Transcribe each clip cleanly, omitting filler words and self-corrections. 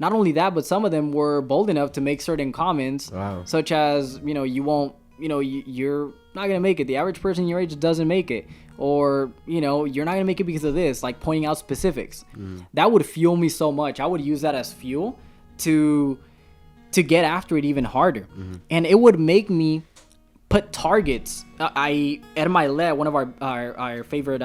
not only that, but some of them were bold enough to make certain comments, such as, you're not going to make it. The average person your age doesn't make it. Or, you're not going to make it because of this, like pointing out specifics. That would fuel me so much. I would use that as fuel to get after it even harder. And it would make me put targets. Ed Milet, one of our favorite,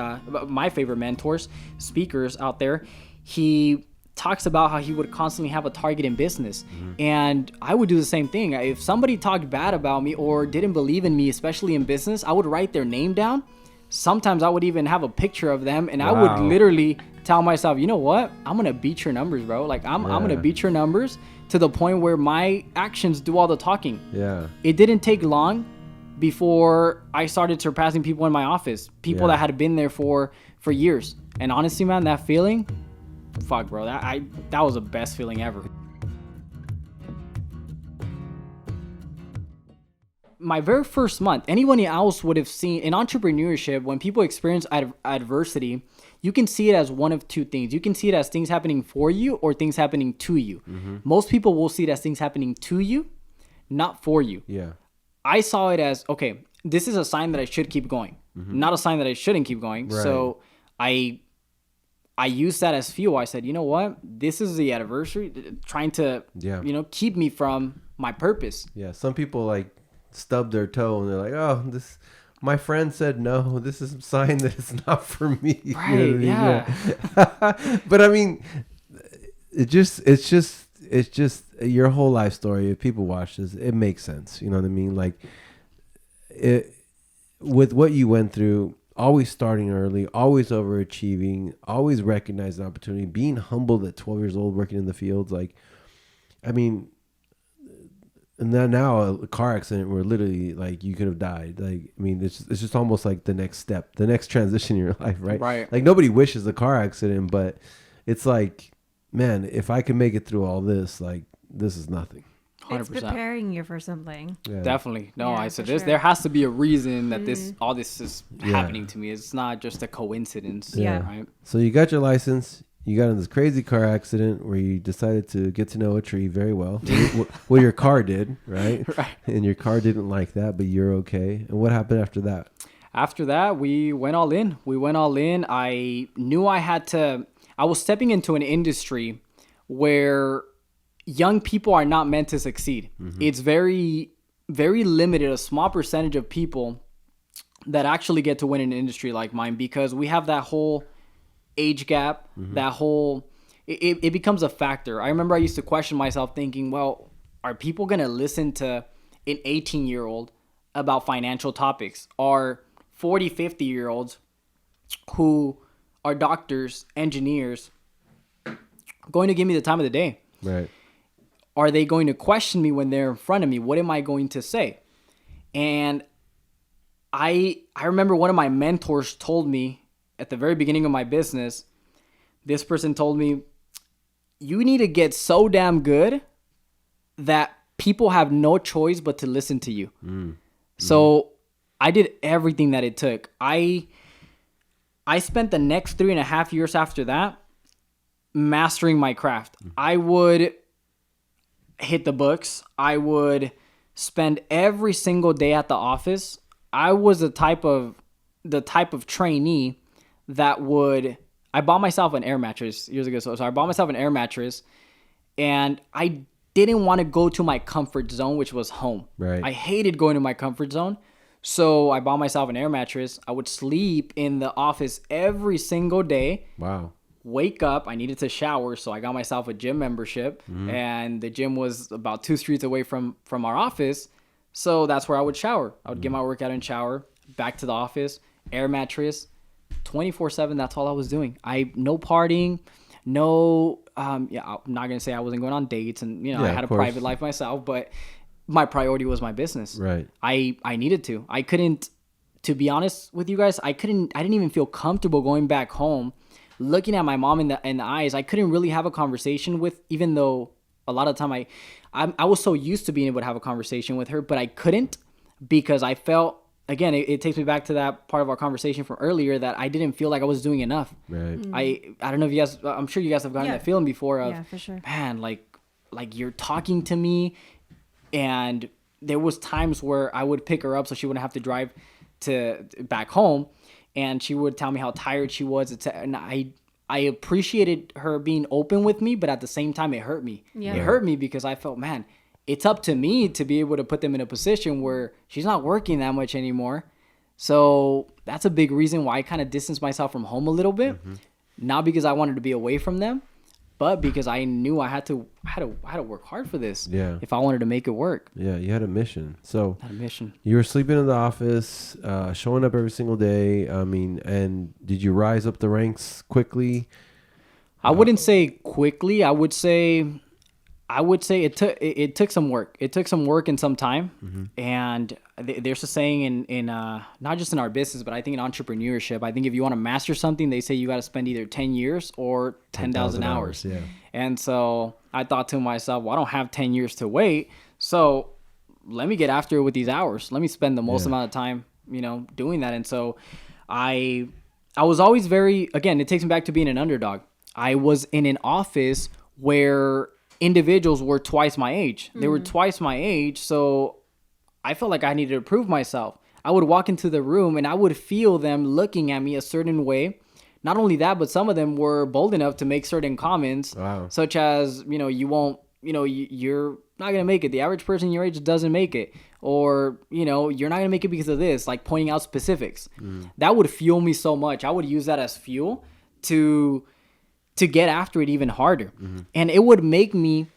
my favorite mentors, speakers out there, he talks about how he would constantly have a target in business. And I would do the same thing. If somebody talked bad about me or didn't believe in me, especially in business, I would write their name down. Sometimes I would even have a picture of them, and I would literally tell myself, you know what? I'm going to beat your numbers, bro. Like I'm going to beat your numbers to the point where my actions do all the talking. Yeah. It didn't take long before I started surpassing people in my office, people that had been there for years. And honestly, man, that feeling, fuck, bro, that was the best feeling ever. My very first month, anyone else would have seen in entrepreneurship, when people experience adversity, you can see it as one of two things. You can see it as things happening for you or things happening to you. Most people will see it as things happening to you, not for you. Yeah. I saw it as, okay, this is a sign that I should keep going, not a sign that I shouldn't keep going. Right. So I used that as fuel. I said, you know what? This is the adversary trying to, keep me from my purpose. Yeah. Some people like stub their toe and they're like, oh, my friend said no, this is a sign that it's not for me. Right. You know what I mean? Yeah. But I mean, it's just your whole life story. If people watch this, it makes sense. You know what I mean? Like with what you went through, always starting early, always overachieving, always recognizing opportunity, being humbled at 12 years old, working in the fields. Like, I mean, and then now a car accident where literally like you could have died. Like, I mean, it's just almost like the next step, the next transition in your life, right? Right. Like nobody wishes a car accident, but it's like, man, if I can make it through all this, like this is nothing. 100%. It's preparing you for something. Yeah. Definitely. No, I said this. Sure. There has to be a reason that all this is happening to me. It's not just a coincidence. Yeah. Right. So you got your license. You got in this crazy car accident where you decided to get to know a tree very well. Well, your car did, right? Right. And your car didn't like that, but you're okay. And what happened after that? After that, we went all in. I knew I was stepping into an industry where young people are not meant to succeed. It's very, very limited, a small percentage of people that actually get to win in an industry like mine, because we have that whole age gap, that whole, it becomes a factor. I remember I used to question myself thinking, well, are people going to listen to an 18-year-old about financial topics? Are 40, 50-year-olds who are doctors, engineers, going to give me the time of the day? Right. Are they going to question me when they're in front of me? What am I going to say? And I remember one of my mentors told me at the very beginning of my business, this person told me, you need to get so damn good that people have no choice but to listen to you. So I did everything that it took. I spent the next 3.5 years after that mastering my craft. I would hit the books. I would spend every single day at the office. I was the type of trainee that I bought myself an air mattress years ago. So I bought myself an air mattress, and I didn't want to go to my comfort zone, which was home. Right. I hated going to my comfort zone. So I bought myself an air mattress. I would sleep in the office every single day. Wow. Wake up. I needed to shower, so I got myself a gym membership, and the gym was about 2 streets away from our office. So that's where I would shower. I would get my workout and shower, back to the office, air mattress, 24/7. That's all I was doing. No partying, no. I'm not gonna say I wasn't going on dates, and I had a private life myself, but my priority was my business. Right. I needed to. I couldn't. To be honest with you guys, I didn't even feel comfortable going back home, looking at my mom in the eyes. I couldn't really have a conversation with, even though a lot of the time I was so used to being able to have a conversation with her, but I couldn't, because I felt again, it takes me back to that part of our conversation from earlier that I didn't feel like I was doing enough. Right. I don't know if you guys, I'm sure you guys have gotten that feeling before of, for sure. man, like you're talking to me, and there was times where I would pick her up so she wouldn't have to drive back home, and she would tell me how tired she was. And I appreciated her being open with me, but at the same time, it hurt me. Yeah. It hurt me because I felt, man, it's up to me to be able to put them in a position where she's not working that much anymore. So that's a big reason why I kind of distanced myself from home a little bit. Mm-hmm. Not because I wanted to be away from them, but because I knew I had to work hard for this. Yeah. If I wanted to make it work. Yeah, you had a mission. So had a mission. You were sleeping in the office, showing up every single day. I mean, and did you rise up the ranks quickly? I wouldn't say quickly. I would say it took some work. It took some work and some time. Mm-hmm. And there's a saying in not just in our business, but I think in entrepreneurship, I think if you want to master something, they say you got to spend either 10 years or 10,000 hours. Yeah. And so I thought to myself, well, I don't have 10 years to wait. So let me get after it with these hours. Let me spend the most amount of time, doing that. And so I was always again, it takes me back to being an underdog. I was in an office where individuals were twice my age. They were twice my age, so I felt like I needed to prove myself. I would walk into the room and I would feel them looking at me a certain way. Not only that, but some of them were bold enough to make certain comments, such as, you won't, you're not going to make it. The average person your age doesn't make it. Or, you're not going to make it because of this, like pointing out specifics. That would fuel me so much. I would use that as fuel to get after it even harder. And it would make me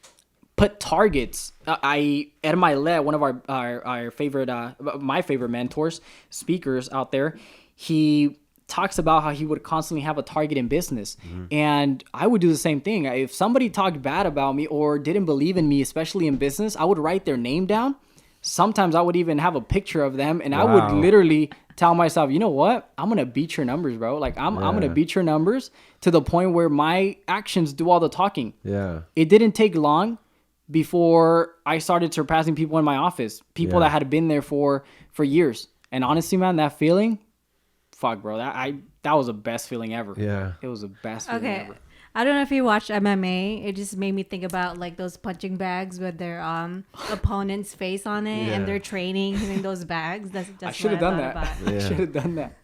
put targets. Ed Milet, one of our favorite, my favorite mentors, speakers out there, he talks about how he would constantly have a target in business. And I would do the same thing. If somebody talked bad about me or didn't believe in me, especially in business, I would write their name down. Sometimes I would even have a picture of them, and I would literally tell myself, you know what? I'm going to beat your numbers, bro. Like I'm going to beat your numbers to the point where my actions do all the talking. Yeah. It didn't take long before I started surpassing people in my office, people that had been there for years. And honestly, man, that feeling, fuck, bro, that was the best feeling ever. Yeah. It was the best feeling ever. I don't know if you watch MMA. It just made me think about like those punching bags with their opponent's face on it, and they're training using those bags. That's I should have done that. I should have done that.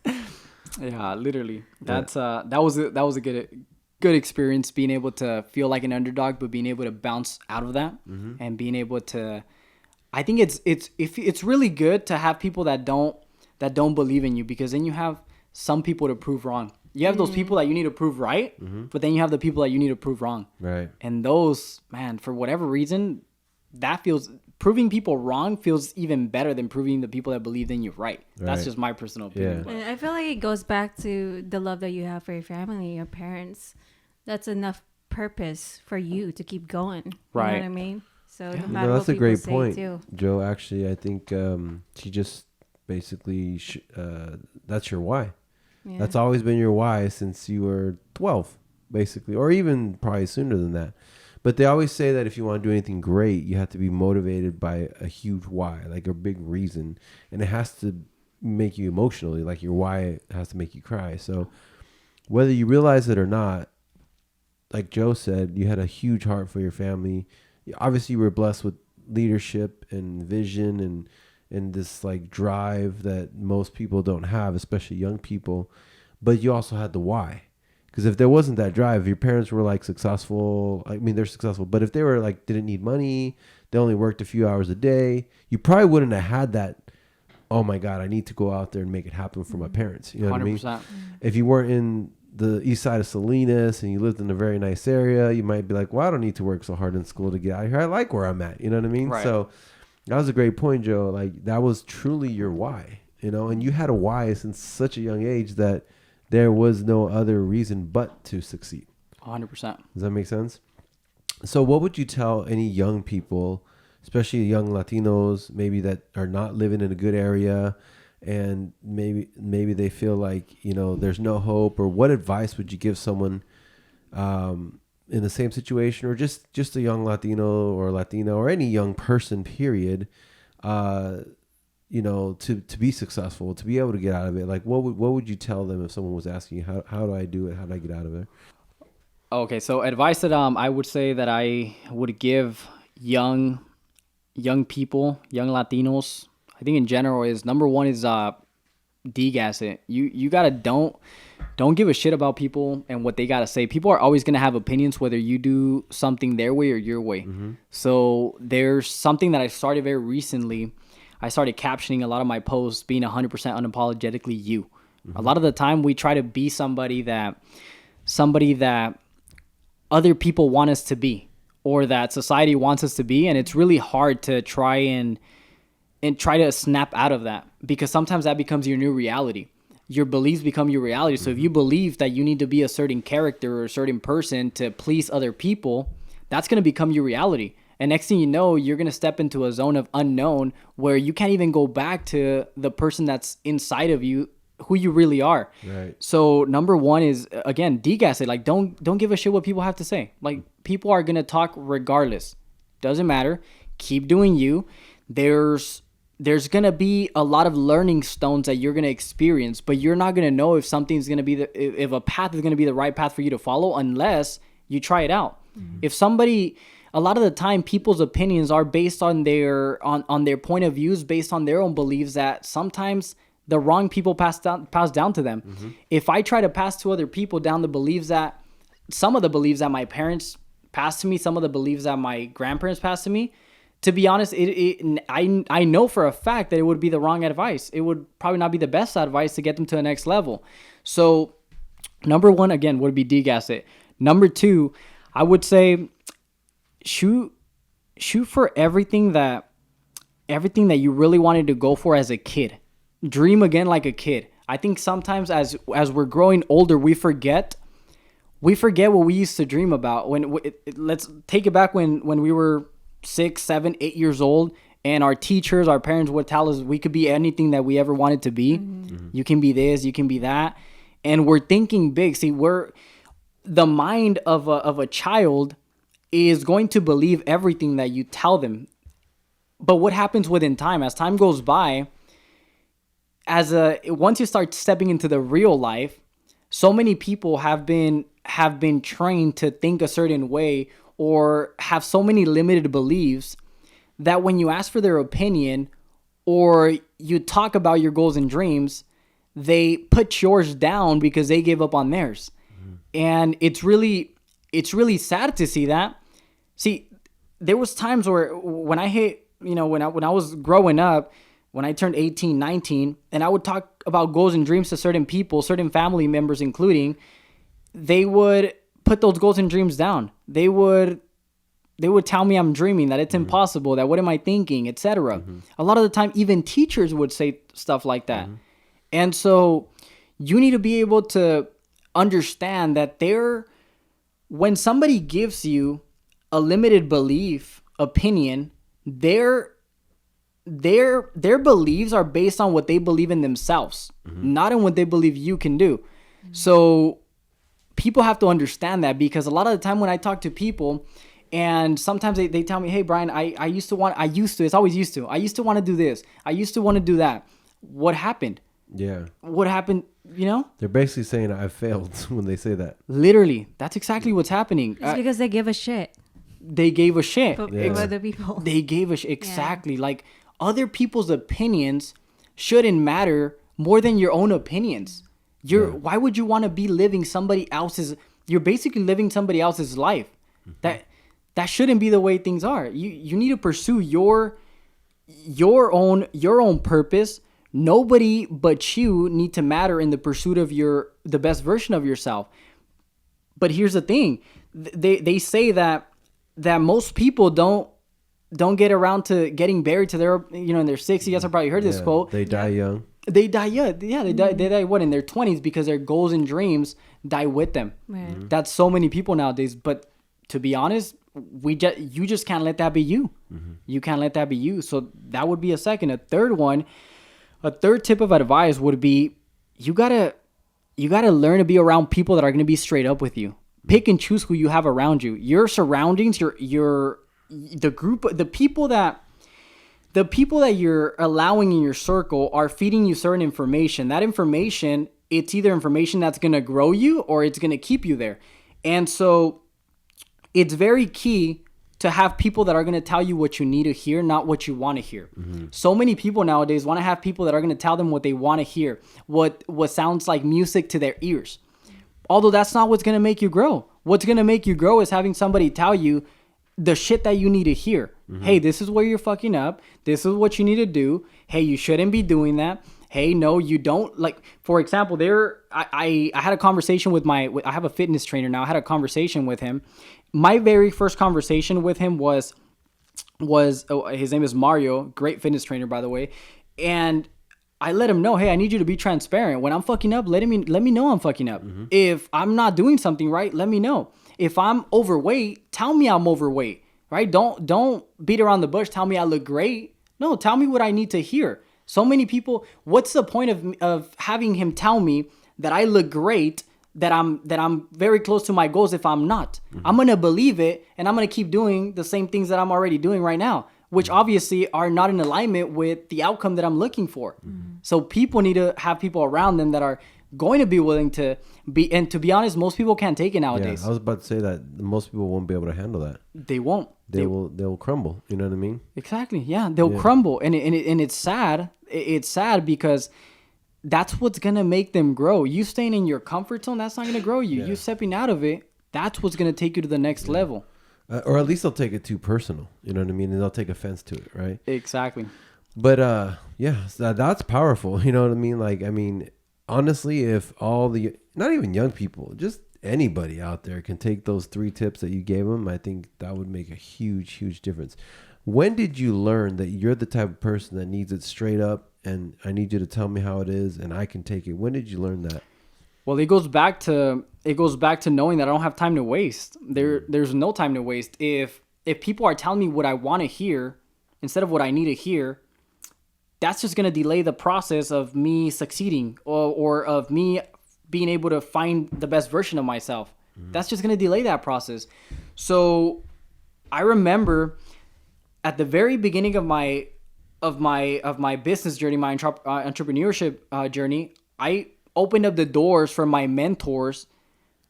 Yeah, literally. That was a good experience, being able to feel like an underdog, but being able to bounce out of that and being able to. I think it's really good to have people that don't believe in you, because then you have some people to prove wrong. You have those people that you need to prove right, but then you have the people that you need to prove wrong. Right. And those, man, for whatever reason, proving people wrong feels even better than proving the people that believed in you right. That's just my personal opinion. Yeah. And I feel like it goes back to the love that you have for your family, your parents. That's enough purpose for you to keep going. Right. You know what I mean? So no matter that's what a great point, too. Joe. Actually, I think she just basically that's your why. Yeah. That's always been your why since you were 12, basically, or even probably sooner than that. But they always say that if you want to do anything great, you have to be motivated by a huge why, like a big reason. And it has to make you emotionally, like your why has to make you cry. So whether you realize it or not, like Joe said, you had a huge heart for your family. Obviously, you were blessed with leadership and vision and this like drive that most people don't have, especially young people. But you also had the why. Because if there wasn't that drive, if your parents were like successful, I mean, they're successful, but if they were like, didn't need money, they only worked a few hours a day, you probably wouldn't have had that, oh my God, I need to go out there and make it happen for my parents. You know what 100%. I mean? If you weren't in the East Side of Salinas and you lived in a very nice area, you might be like, well, I don't need to work so hard in school to get out here. I like where I'm at. You know what I mean? Right. So that was a great point, Joe. Like that was truly your why, you know, and you had a why since such a young age that there was no other reason but to succeed. 100%. Does that make sense? So what would you tell any young people, especially young Latinos, maybe that are not living in a good area and maybe they feel like, you know, there's no hope, or what advice would you give someone in the same situation, or just a young Latino or Latina or any young person, period, you know, to be successful, to be able to get out of it? Like, what would you tell them if someone was asking you, how do I do it? How do I get out of it? Okay, so advice that I would say that I would give young people, young Latinos, I think in general, is number one is degas it. You gotta don't give a shit about people and what they gotta say. People are always gonna have opinions whether you do something their way or your way. So there's something that I started very recently. I started captioning a lot of my posts being 100% unapologetically you. A lot of the time we try to be somebody that other people want us to be, or that society wants us to be, and it's really hard to try and try to snap out of that, because sometimes that becomes your new reality. Your beliefs become your reality. So if you believe that you need to be a certain character or a certain person to please other people, that's going to become your reality. And next thing you know, you're going to step into a zone of unknown where you can't even go back to the person that's inside of you, who you really are. Right. So number one is, again, degas it. Like, don't give a shit what people have to say. Like, people are going to talk regardless. Doesn't matter. Keep doing you. There's going to be a lot of learning stones that you're going to experience, but you're not going to know if something's going to be if a path is going to be the right path for you to follow unless you try it out. If somebody, a lot of the time, people's opinions are based on their point of views, based on their own beliefs that sometimes the wrong people pass down to them. If I try to pass to other people down some of the beliefs that my parents passed to me, some of the beliefs that my grandparents passed to me, to be honest, I know for a fact that it would be the wrong advice. It would probably not be the best advice to get them to the next level. So number one, again, would be degas it. Number two, I would say shoot for everything that you really wanted to go for as a kid. Dream again like a kid. I think sometimes as we're growing older, we forget what we used to dream about. Let's take it back when we were 6, 7, 8 years old, and our teachers, our parents would tell us we could be anything that we ever wanted to be. You can be this, you can be that, and we're thinking big. See, the mind of a child is going to believe everything that you tell them. But what happens within time, as time goes by, once you start stepping into the real life, so many people have been trained to think a certain way or have so many limited beliefs that when you ask for their opinion or you talk about your goals and dreams, they put yours down because they gave up on theirs. And it's really sad to see that. See, there was times where when I hit, when I was growing up, when I turned 18, 19, and I would talk about goals and dreams to certain people, certain family members including, they would put those goals and dreams down. They would tell me I'm dreaming, that it's impossible, that what am I thinking, etc. A lot of the time, even teachers would say stuff like that. And so you need to be able to understand that when somebody gives you a limited belief, opinion, their beliefs are based on what they believe in themselves, not in what they believe you can do. So people have to understand that, because a lot of the time when I talk to people, and sometimes they tell me, hey, Brian, I used to want to do this. I used to want to do that. What happened? Yeah. What happened? They're basically saying I failed when they say that. Literally. That's exactly what's happening. It's because they give a shit. They gave a shit. For other people. They gave a shit. Exactly. Yeah. Like, other people's opinions shouldn't matter more than your own opinions. Why would you want to be living somebody else's? You're basically living somebody else's life. That shouldn't be the way things are. You need to pursue your own purpose. Nobody but you need to matter in the pursuit of the best version of yourself. But here's the thing: they say that most people don't get around to getting buried to their in their 60s. You guys have probably heard this quote. They die young. They die young. Yeah, they die what, in their 20s, because their goals and dreams die with them. Right. That's so many people nowadays. But to be honest, you just can't let that be you. You can't let that be you. So that would be a second. A third tip of advice would be you gotta learn to be around people that are gonna be straight up with you. Pick and choose who you have around you. Your surroundings, the group, the people that the people that you're allowing in your circle are feeding you certain information. That information, it's either information that's going to grow you or it's going to keep you there. And so it's very key to have people that are going to tell you what you need to hear, not what you want to hear. So many people nowadays want to have people that are going to tell them what they want to hear, what sounds like music to their ears. Although that's not what's going to make you grow. What's going to make you grow is having somebody tell you the shit that you need to hear. Hey, this is where you're fucking up. This is what you need to do. Hey, you shouldn't be doing that. Hey, no, you don't. Like, for example, I had a conversation with I have a fitness trainer now. I had a conversation with him. My very first conversation with him was his name is Mario, great fitness trainer, by the way. And I let him know, hey, I need you to be transparent. When I'm fucking up, let me know I'm fucking up. If I'm not doing something right, let me know. If I'm overweight, tell me I'm overweight, right? Don't beat around the bush. Tell me I look great. No, tell me what I need to hear. So many people, what's the point of having him tell me that I look great, that I'm very close to my goals if I'm not? I'm going to believe it, and I'm going to keep doing the same things that I'm already doing right now, which obviously are not in alignment with the outcome that I'm looking for. So people need to have people around them that are going to be willing to be, and to be honest, most people can't take it nowadays. Yeah, I was about to say that most people won't be able to handle that. They won't. They'll crumble. You know what I mean? Exactly. Yeah, they'll crumble, and it's sad. It's sad because that's what's gonna make them grow. You staying in your comfort zone, that's not gonna grow you. You stepping out of it, that's what's gonna take you to the next level. Or at least they'll take it too personal. You know what I mean? And they'll take offense to it, right? Exactly. But that's powerful. You know what I mean? Like, I mean, honestly, if all not even young people, just anybody out there can take those 3 tips that you gave them, I think that would make a huge, huge difference. When did you learn that you're the type of person that needs it straight up, and I need you to tell me how it is and I can take it? When did you learn that? Well, it goes back to knowing that I don't have time to waste. There's no time to waste. If people are telling me what I want to hear instead of what I need to hear, that's just going to delay the process of me succeeding or of me being able to find the best version of myself. That's just going to delay that process. So I remember at the very beginning of my business journey, my entrepreneurship journey, I opened up the doors for my mentors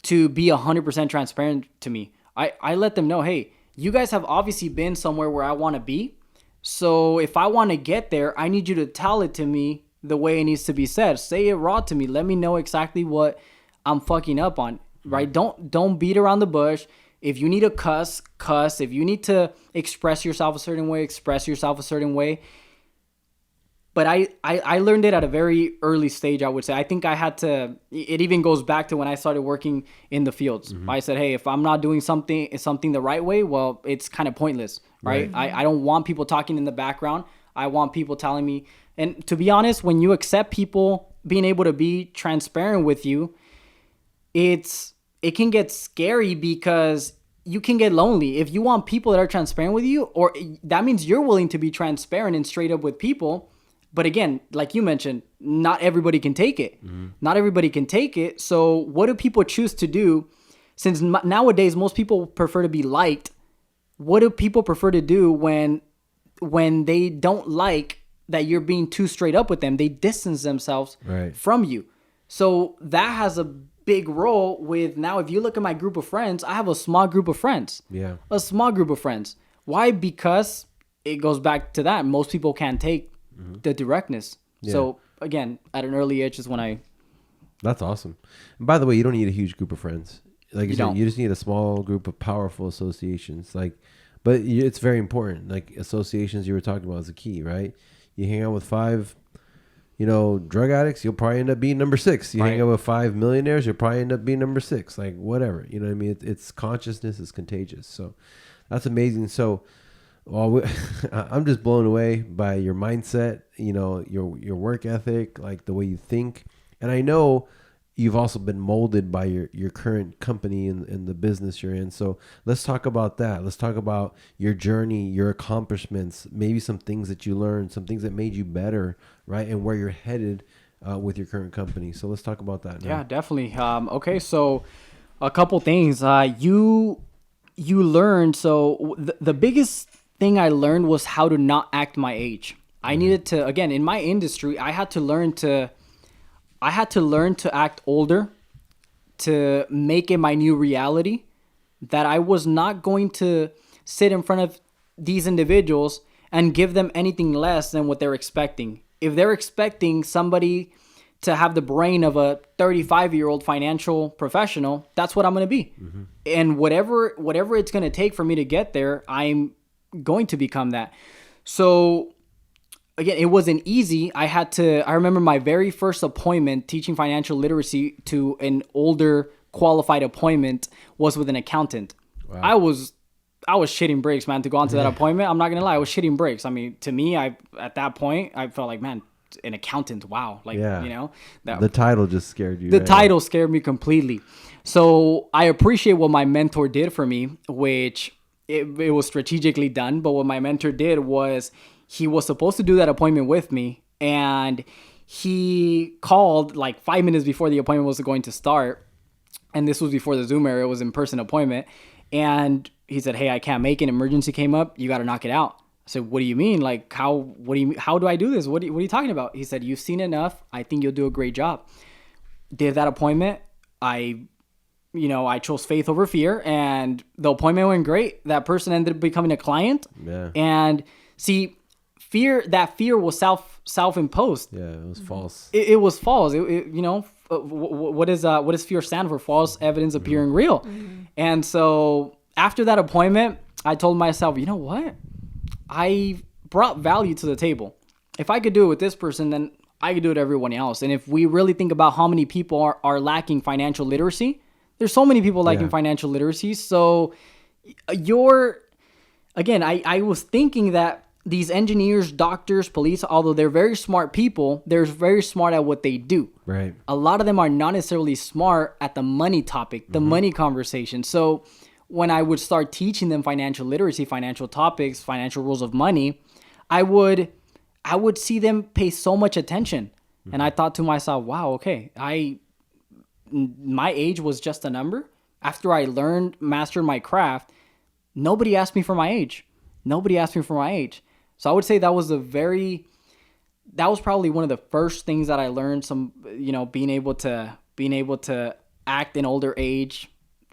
to be 100% transparent to me. I let them know, hey, you guys have obviously been somewhere where I want to be. So if I want to get there, I need you to tell it to me the way it needs to be said. Say it raw to me. Let me know exactly what I'm fucking up on, right? Don't beat around the bush. If you need to cuss. If you need to express yourself a certain way, express yourself a certain way. But I learned it at a very early stage, I would say. I think I had to, it even goes back to when I started working in the fields. I said, hey, if I'm not doing something the right way, well, it's kind of pointless, right? I don't want people talking in the background. I want people telling me. And to be honest, when you accept people being able to be transparent with you, it can get scary because you can get lonely. If you want people that are transparent with you, or that means you're willing to be transparent and straight up with people. But again, like you mentioned, not everybody can take it. Not everybody can take it. So what do people choose to do? Since nowadays, most people prefer to be liked. What do people prefer to do when they don't like that you're being too straight up with them? They distance themselves from you. So that has a big role with, now if you look at my group of friends, I have a small group of friends. Yeah. A small group of friends. Why? Because it goes back to that. Most people can't take the directness. Yeah. So again, at an early age is when I... That's awesome. And by the way, you don't need a huge group of friends. Like you said, you just need a small group of powerful associations. But it's very important. Like associations you were talking about is the key, right? You hang out with 5, drug addicts, you'll probably end up being number 6. You hang out with 5 millionaires, you'll probably end up being number 6. Like whatever, you know what I mean? It's consciousness is contagious. So that's amazing. So I'm just blown away by your mindset, your work ethic, like the way you think. And I know you've also been molded by your current company and the business you're in. So let's talk about that. Let's talk about your journey, your accomplishments, maybe some things that you learned, some things that made you better, right? And where you're headed with your current company. So let's talk about that now. Yeah, definitely. Okay, so a couple things. You learned, so the biggest thing I learned was how to not act my age. I needed to, again, in my industry, I had to learn to act older, to make it my new reality, that I was not going to sit in front of these individuals and give them anything less than what they're expecting. If they're expecting somebody to have the brain of a 35-year-old financial professional, that's what I'm going to be. Mm-hmm. And whatever it's going to take for me to get there, I'm going to become that. So again, it wasn't easy. I remember my very first appointment teaching financial literacy to an older qualified appointment was with an accountant. Wow. I was shitting bricks, man, to go on to that appointment. I'm not going to lie. I was shitting bricks. I mean, to me, at that point, I felt like, man, an accountant. Wow. Like, you know, the title just scared you. The title scared me completely. So I appreciate what my mentor did for me, which it was strategically done. But what my mentor did was he was supposed to do that appointment with me, and he called like 5 minutes before the appointment was going to start. And this was before the Zoom era. It was in person appointment. And he said, hey, I can't make it. Emergency came up. You got to knock it out. I said, what do you mean? Like, how do I do this? What are you talking about? He said, you've seen enough. I think you'll do a great job. Did that appointment. I chose faith over fear, and the appointment went great. That person ended up becoming a client. Yeah. And see, fear was self-imposed. Yeah, it was false. It was false. What does fear stand for? False evidence appearing real. Mm-hmm. And so after that appointment, I told myself, you know what? I brought value to the table. If I could do it with this person, then I could do it with everyone else. And if we really think about how many people are lacking financial literacy, there's so many people lacking financial literacy. So I was thinking that these engineers, doctors, police, although they're very smart people, they're very smart at what they do. Right. A lot of them are not necessarily smart at the money topic, the money conversation. So when I would start teaching them financial literacy, financial topics, financial rules of money, I would see them pay so much attention. Mm-hmm. And I thought to myself, wow, okay, my age was just a number. After I mastered my craft, nobody asked me for my age. So I would say that was probably one of the first things that I learned. Being able to act in older age.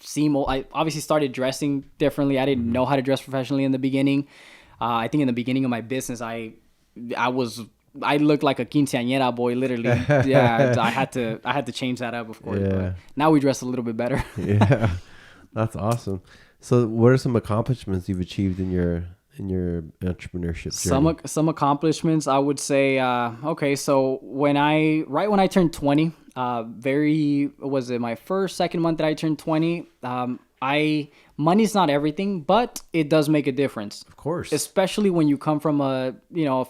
I obviously started dressing differently. I didn't know how to dress professionally in the beginning. I think in the beginning of my business, I looked like a quinceañera boy, literally. Yeah, I had to change that up, of course. Yeah. But now we dress a little bit better. Yeah, that's awesome. So, what are some accomplishments you've achieved in your entrepreneurship journey? Some accomplishments, I would say. So when I turned 20, my second month that I turned 20. Money's not everything, but it does make a difference. Of course, especially when you come from a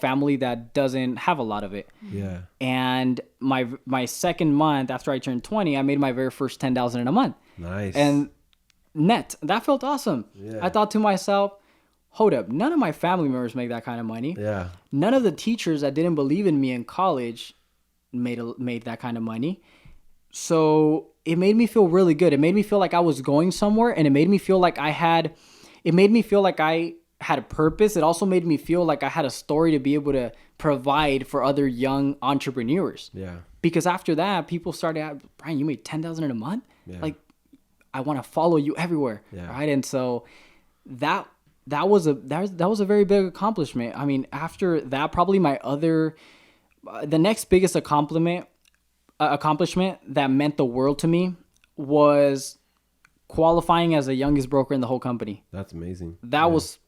family that doesn't have a lot of it. Yeah. And my second month after I turned 20, I made my very first $10,000 in a month. Nice. And net, that felt awesome. Yeah. I thought to myself, hold up, none of my family members make that kind of money. Yeah. None of the teachers that didn't believe in me in college made that kind of money. So it made me feel really good. It made me feel like I was going somewhere, and it made me feel like I had a purpose. It also made me feel like I had a story to be able to provide for other young entrepreneurs. Yeah. Because after that, people started, Brian, you made $10,000 in a month? Yeah. Like, I want to follow you everywhere. Yeah. Right. And so that was a very big accomplishment. I mean, after that, probably the next biggest accomplishment that meant the world to me was qualifying as the youngest broker in the whole company. That's amazing. That was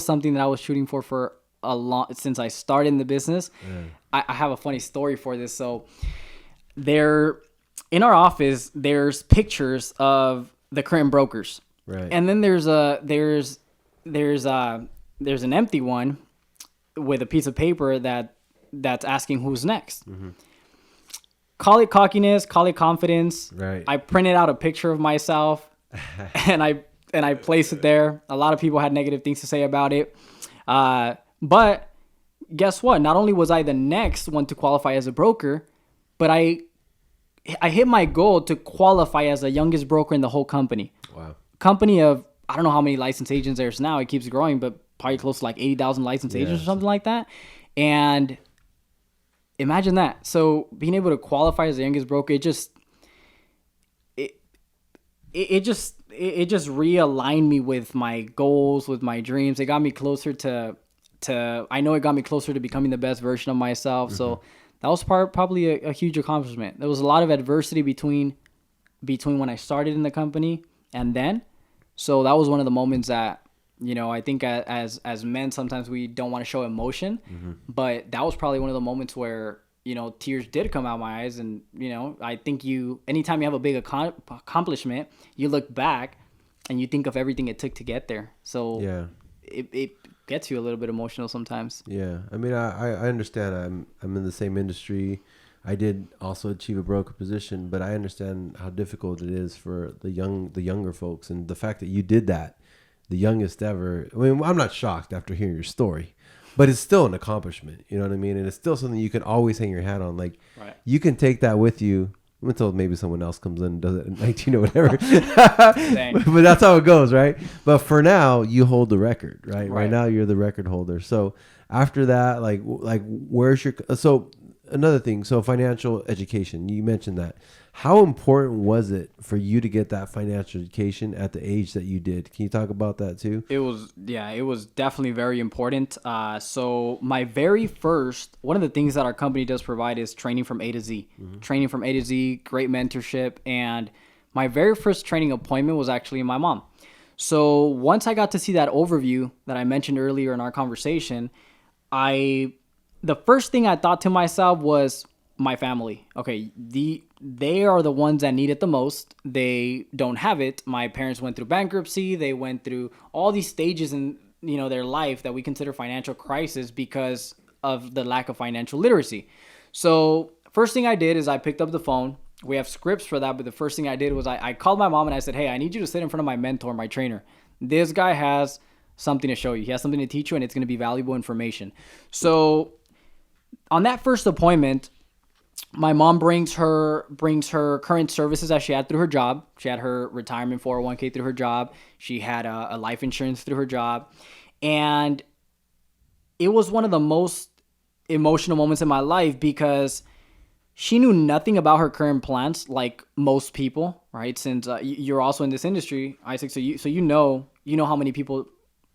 something that I was shooting for a long, since I started in the business. Yeah. I have a funny story for this. So in our office, there's pictures of the current brokers. Right. And then there's an empty one with a piece of paper that's asking who's next. Mm-hmm. Call it cockiness, call it confidence. Right. I printed out a picture of myself and I placed it there. A lot of people had negative things to say about it. But guess what? Not only was I the next one to qualify as a broker, but I hit my goal to qualify as the youngest broker in the whole company. Wow. Company of, I don't know how many licensed agents there's now. It keeps growing, but probably close to like 80,000 licensed agents or something like that. And imagine that. So being able to qualify as the youngest broker, it just realigned me with my goals, with my dreams. It got me closer to I know it got me closer to becoming the best version of myself. So that was probably a huge accomplishment. There was a lot of adversity between when I started in the company and then. So that was one of the moments that, you know, I think as men, sometimes we don't want to show emotion, but that was probably one of the moments where, you know, tears did come out my eyes. And, you know, I think anytime you have a big accomplishment, you look back and you think of everything it took to get there. So it gets you a little bit emotional sometimes. Yeah. I mean, I understand. I'm in the same industry. I did also achieve a broker position, but I understand how difficult it is for the younger folks, and the fact that you did that, the youngest ever. I mean, I'm not shocked after hearing your story, but it's still an accomplishment. You know what I mean? And it's still something you can always hang your hat on. Like, you can take that with you until maybe someone else comes in and does it at 19 or whatever. But that's how it goes, right? But for now, you hold the record, right? Right now, you're the record holder. So after that, like where's your another thing, so financial education, you mentioned that. How important was it for you to get that financial education at the age that you did? Can you talk about that too? It was definitely very important. So my very first, one of the things that our company does provide is training from A to Z. Training from A to Z, great mentorship. And my very first training appointment was actually my mom. So once I got to see that overview that I mentioned earlier in our conversation, the first thing I thought to myself was my family. Okay, they are the ones that need it the most. They don't have it. My parents went through bankruptcy. They went through all these stages in, you know, their life that we consider financial crisis because of the lack of financial literacy. So first thing I did is I picked up the phone. We have scripts for that, but the first thing I did was I called my mom and I said, hey, I need you to sit in front of my mentor, my trainer. This guy has something to show you. He has something to teach you, and it's going to be valuable information. So on that first appointment, my mom brings her current services that she had through her job. She had her retirement 401k through her job. She had a life insurance through her job. And it was one of the most emotional moments in my life because she knew nothing about her current plans, like most people, right? Since you're also in this industry, Isaac, so you know how many people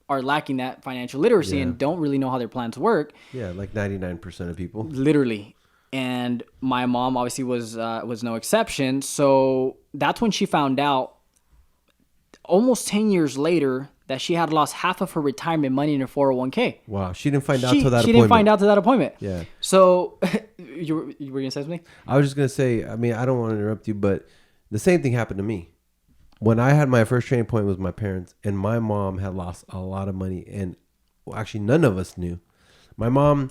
are lacking that financial literacy and don't really know how their plans work. Yeah, like 99% of people. Literally. And my mom obviously was no exception. So that's when she found out almost 10 years later that she had lost half of her retirement money in her 401k. Wow. She didn't find out till that appointment. She didn't find out till that appointment. Yeah. So you were going to say something? I was just going to say, I mean, I don't want to interrupt you, but the same thing happened to me. When I had my first training point with my parents, and my mom had lost a lot of money, and actually none of us knew. My mom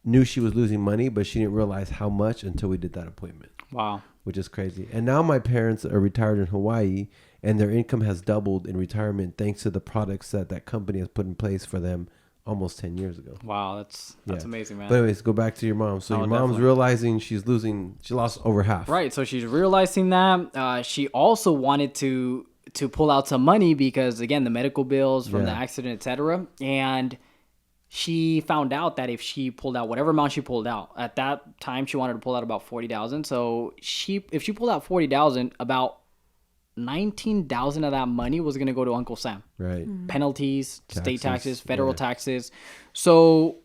knew she was losing money, but she didn't realize how much until we did that appointment. Wow. Which is crazy. And now my parents are retired in Hawaii, and their income has doubled in retirement thanks to the products that company has put in place for them almost 10 years ago. Wow, that's amazing, man. But anyways, go back to your mom. So your mom's definitely realizing she lost over half. Right, so she's realizing that. She also wanted to pull out some money because, again, the medical bills from the accident, etc. And she found out that if she pulled out whatever amount she pulled out, at that time she wanted to pull out about $40,000. So if she pulled out $40,000, about $19,000 of that money was going to go to Uncle Sam. Right. Penalties, state taxes, federal taxes. So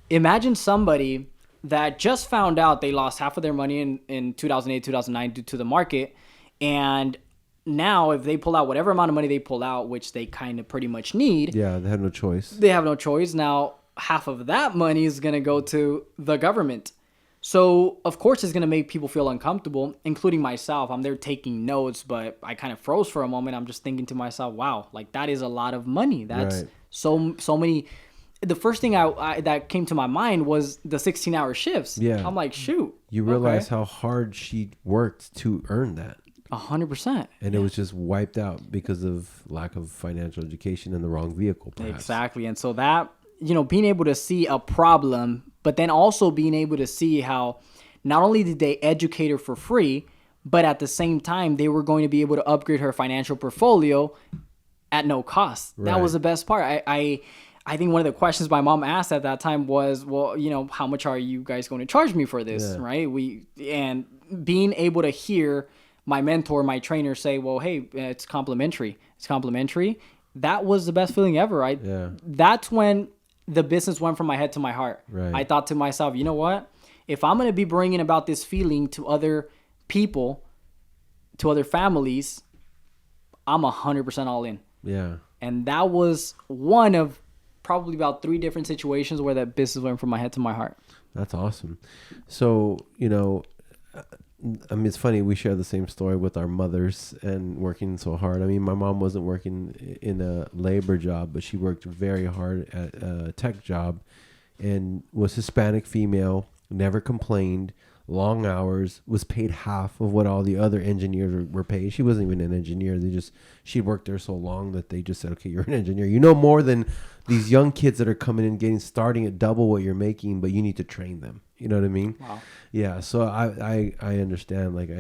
imagine somebody that just found out they lost half of their money in 2008, 2009 due to the market. And now if they pull out whatever amount of money they pull out, which they kind of pretty much need. Yeah, they have no choice. They have no choice. Now, half of that money is going to go to the government. So, of course, it's going to make people feel uncomfortable, including myself. I'm there taking notes, but I kind of froze for a moment. I'm just thinking to myself, wow, like that is a lot of money. That's so many. The first thing that came to my mind was the 16-hour shifts. Yeah. I'm like, shoot. You realize how hard she worked to earn that. 100%. And it was just wiped out because of lack of financial education and the wrong vehicle, perhaps. Exactly. And so that, being able to see a problem, but then also being able to see how not only did they educate her for free, but at the same time, they were going to be able to upgrade her financial portfolio at no cost. That was the best part. I think one of the questions my mom asked at that time was, well, how much are you guys going to charge me for this? Right. And being able to hear my mentor, my trainer say, well, hey, it's complimentary. It's complimentary. That was the best feeling ever. Right. Yeah. That's when the business went from my head to my heart. Right. I thought to myself, you know what? If I'm going to be bringing about this feeling to other people, to other families, I'm 100% all in. Yeah. And that was one of probably about 3 different situations where that business went from my head to my heart. That's awesome. So, it's funny. We share the same story with our mothers and working so hard. I mean, my mom wasn't working in a labor job, but she worked very hard at a tech job and was Hispanic female, never complained, long hours, was paid half of what all the other engineers were paid. She wasn't even an engineer. She worked there so long that they just said, okay, you're an engineer. You know more than these young kids that are coming in, starting at double what you're making, but you need to train them. You know what I mean? Wow. Yeah. So I understand. Like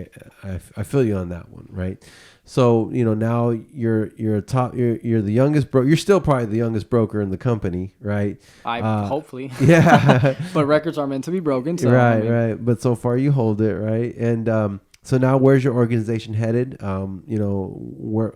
I feel you on that one, right? So now you're the youngest you're still probably the youngest broker in the company, right? Hopefully. Yeah. But records are meant to be broken. So, right. But so far you hold it, right? And so now where's your organization headed? Where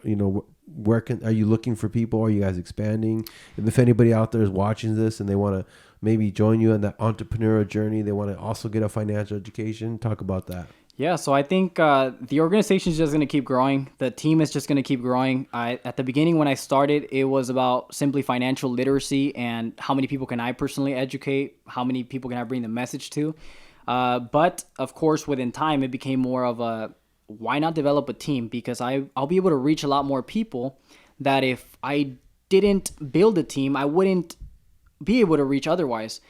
are you looking for people? Are you guys expanding? If anybody out there is watching this and they want to maybe join you on that entrepreneurial journey, they want to also get a financial education, talk about that. Yeah, so I think the organization is just going to keep growing. The team is just going to keep growing. At the beginning when I started, it was about simply financial literacy and how many people can I personally educate, how many people can I bring the message to. But of course, within time, it became more of a, why not develop a team? Because I'll be able to reach a lot more people that if I didn't build a team, I wouldn't be able to reach otherwise.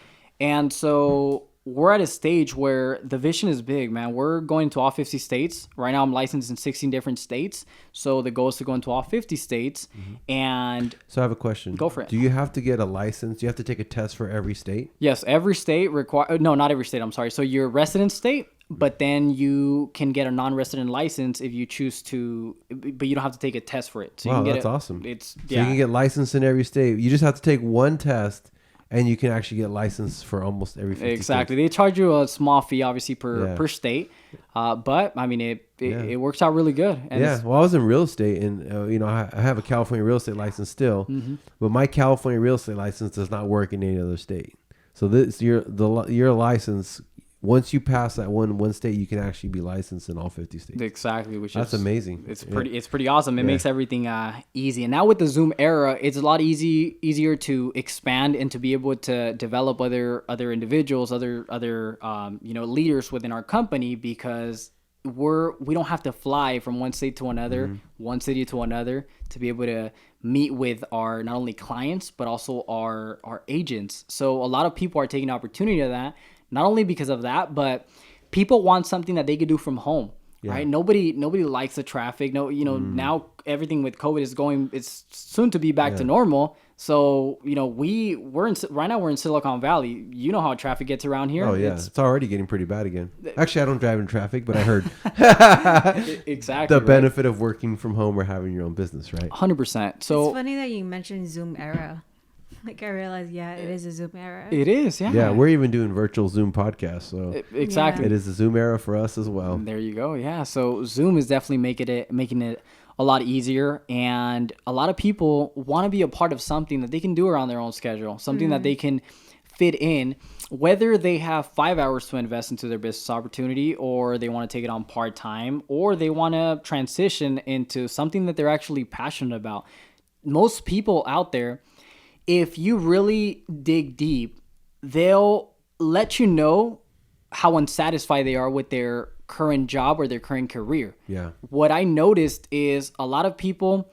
And so we're at a stage where the vision is big, man. We're going to all 50 states. Right now I'm licensed in 16 different states. So the goal is to go into all 50 states. Mm-hmm. And so I have a question. Go for it. Do you have to get a license? Do you have to take a test for every state? Yes, every state not every state, I'm sorry. So your resident state, but then you can get a non-resident license if you choose to, but you don't have to take a test for it. So wow, you can that's awesome. So you can get licensed in every state. You just have to take one test and you can actually get licensed for almost every 50 Exactly. states. They charge you a small fee, obviously, per state. But, I mean, it works out really good. And well, I was in real estate, and, I have a California real estate license still. Mm-hmm. But my California real estate license does not work in any other state. So your license, once you pass that one state, you can actually be licensed in all 50 states. Exactly, that's amazing. It's pretty awesome. It makes everything easy. And now with the Zoom era, it's a lot easier to expand and to be able to develop other individuals, other leaders within our company, because we don't have to fly from one state to another, mm-hmm. one city to another, to be able to meet with our not only clients but also our agents. So a lot of people are taking opportunity of that. Not only because of that, but people want something that they could do from home, right? Nobody likes the traffic. Now everything with COVID it's soon to be back to normal. So, right now we're in Silicon Valley. You know how traffic gets around here. Oh yeah. It's already getting pretty bad again. Actually, I don't drive in traffic, but I heard exactly the benefit of working from home or having your own business, right? 100%. So it's funny that you mentioned Zoom era. Like I realized, it is a Zoom era. It is, yeah. Yeah, we're even doing virtual Zoom podcasts, so exactly, it is a Zoom era for us as well. There you go. Yeah, so Zoom is definitely making it a lot easier, and a lot of people want to be a part of something that they can do around their own schedule, something that they can fit in, whether they have 5 hours to invest into their business opportunity, or they want to take it on part time, or they want to transition into something that they're actually passionate about. Most people out there, if you really dig deep, they'll let you know how unsatisfied they are with their current job or their current career. Yeah. What I noticed is a lot of people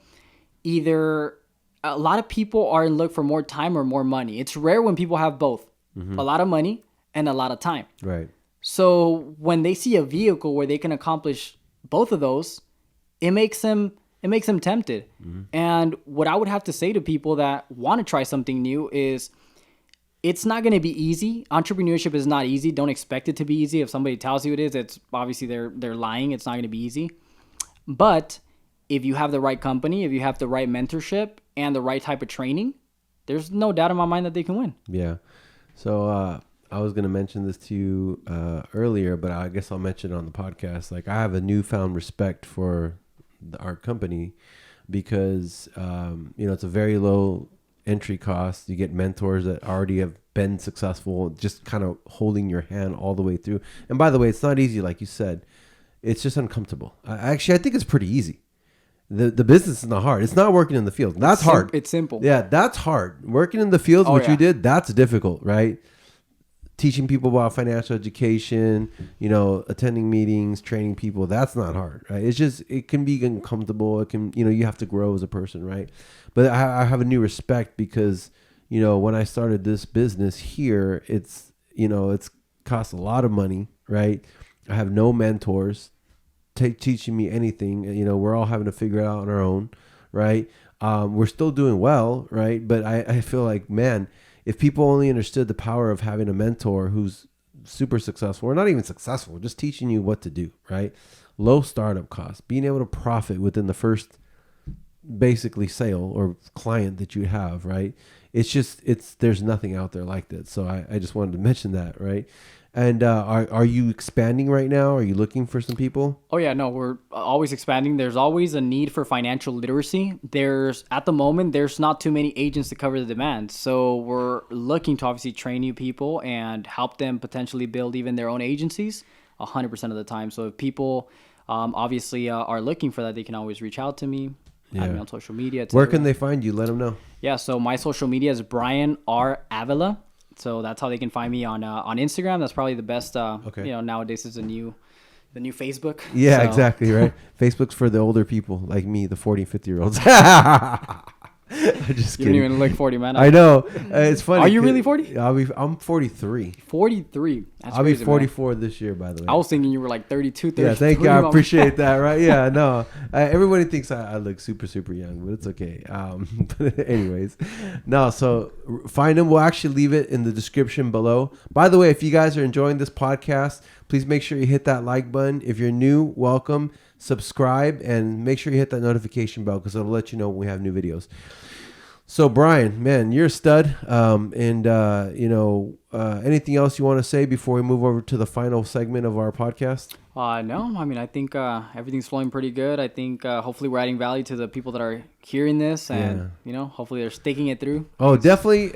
are in look for more time or more money. It's rare when people have both, a lot of money and a lot of time. Right. So when they see a vehicle where they can accomplish both of those, it makes them tempted. Mm-hmm. And what I would have to say to people that want to try something new is, it's not going to be easy. Entrepreneurship is not easy. Don't expect it to be easy. If somebody tells you it is, it's obviously they're lying. It's not going to be easy. But if you have the right company, if you have the right mentorship and the right type of training, there's no doubt in my mind that they can win. Yeah. So I was going to mention this to you earlier, but I guess I'll mention it on the podcast. Like, I have a newfound respect for our company because, it's a very low entry cost. You get mentors that already have been successful, just kind of holding your hand all the way through. And by the way, it's not easy, like you said. It's just uncomfortable. I think it's pretty easy. The business is not hard. It's not working in the field. That's hard. It's simple. Yeah, that's hard. Working in the fields, you did, that's difficult, right? Teaching people about financial education, attending meetings, training people, that's not hard, right? It's just, it can be uncomfortable. It can, you have to grow as a person, right? But I have a new respect because, when I started this business here, it's cost a lot of money, right? I have no mentors teaching me anything. We're all having to figure it out on our own, right? We're still doing well, right? But I feel like, man, if people only understood the power of having a mentor who's super successful, or not even successful, just teaching you what to do, right? Low startup costs, being able to profit within the first basically sale or client that you have, right? There's nothing out there like that. So I just wanted to mention that, right? And are you expanding right now? Are you looking for some people? Oh yeah, no, we're always expanding. There's always a need for financial literacy. At the moment, there's not too many agents to cover the demand. So we're looking to obviously train new people and help them potentially build even their own agencies 100% of the time. So if people obviously are looking for that, they can always reach out to me. Yeah. Add me on social media. Where can they find you? Let them know. Yeah, so my social media is Brian R. Avila. So that's how they can find me on Instagram. That's probably the best. Nowadays is the new Facebook. Yeah, so. Exactly, right? Facebook's for the older people like me, the 40 and 50-year-olds. Just you kidding. don't even look 40, man. I know. It's funny. Are you really 40? I'm 43. 43. That's I'll crazy, be 44 this year, by the way. I was thinking you were like 32, 33. Yeah, thank you. I appreciate that, right? Yeah, no. Everybody thinks I look super, super young, but it's okay. But anyways, no, so find them. We'll actually leave it in the description below. By the way, if you guys are enjoying this podcast, please make sure you hit that like button. If you're new, welcome. Subscribe and make sure you hit that notification bell because it'll let you know when we have new videos. So Brian, man, you're a stud. Anything else you want to say before we move over to the final segment of our podcast? No, I mean, I think everything's flowing pretty good. I think hopefully we're adding value to the people that are hearing this, and hopefully they're sticking it through. Oh, definitely,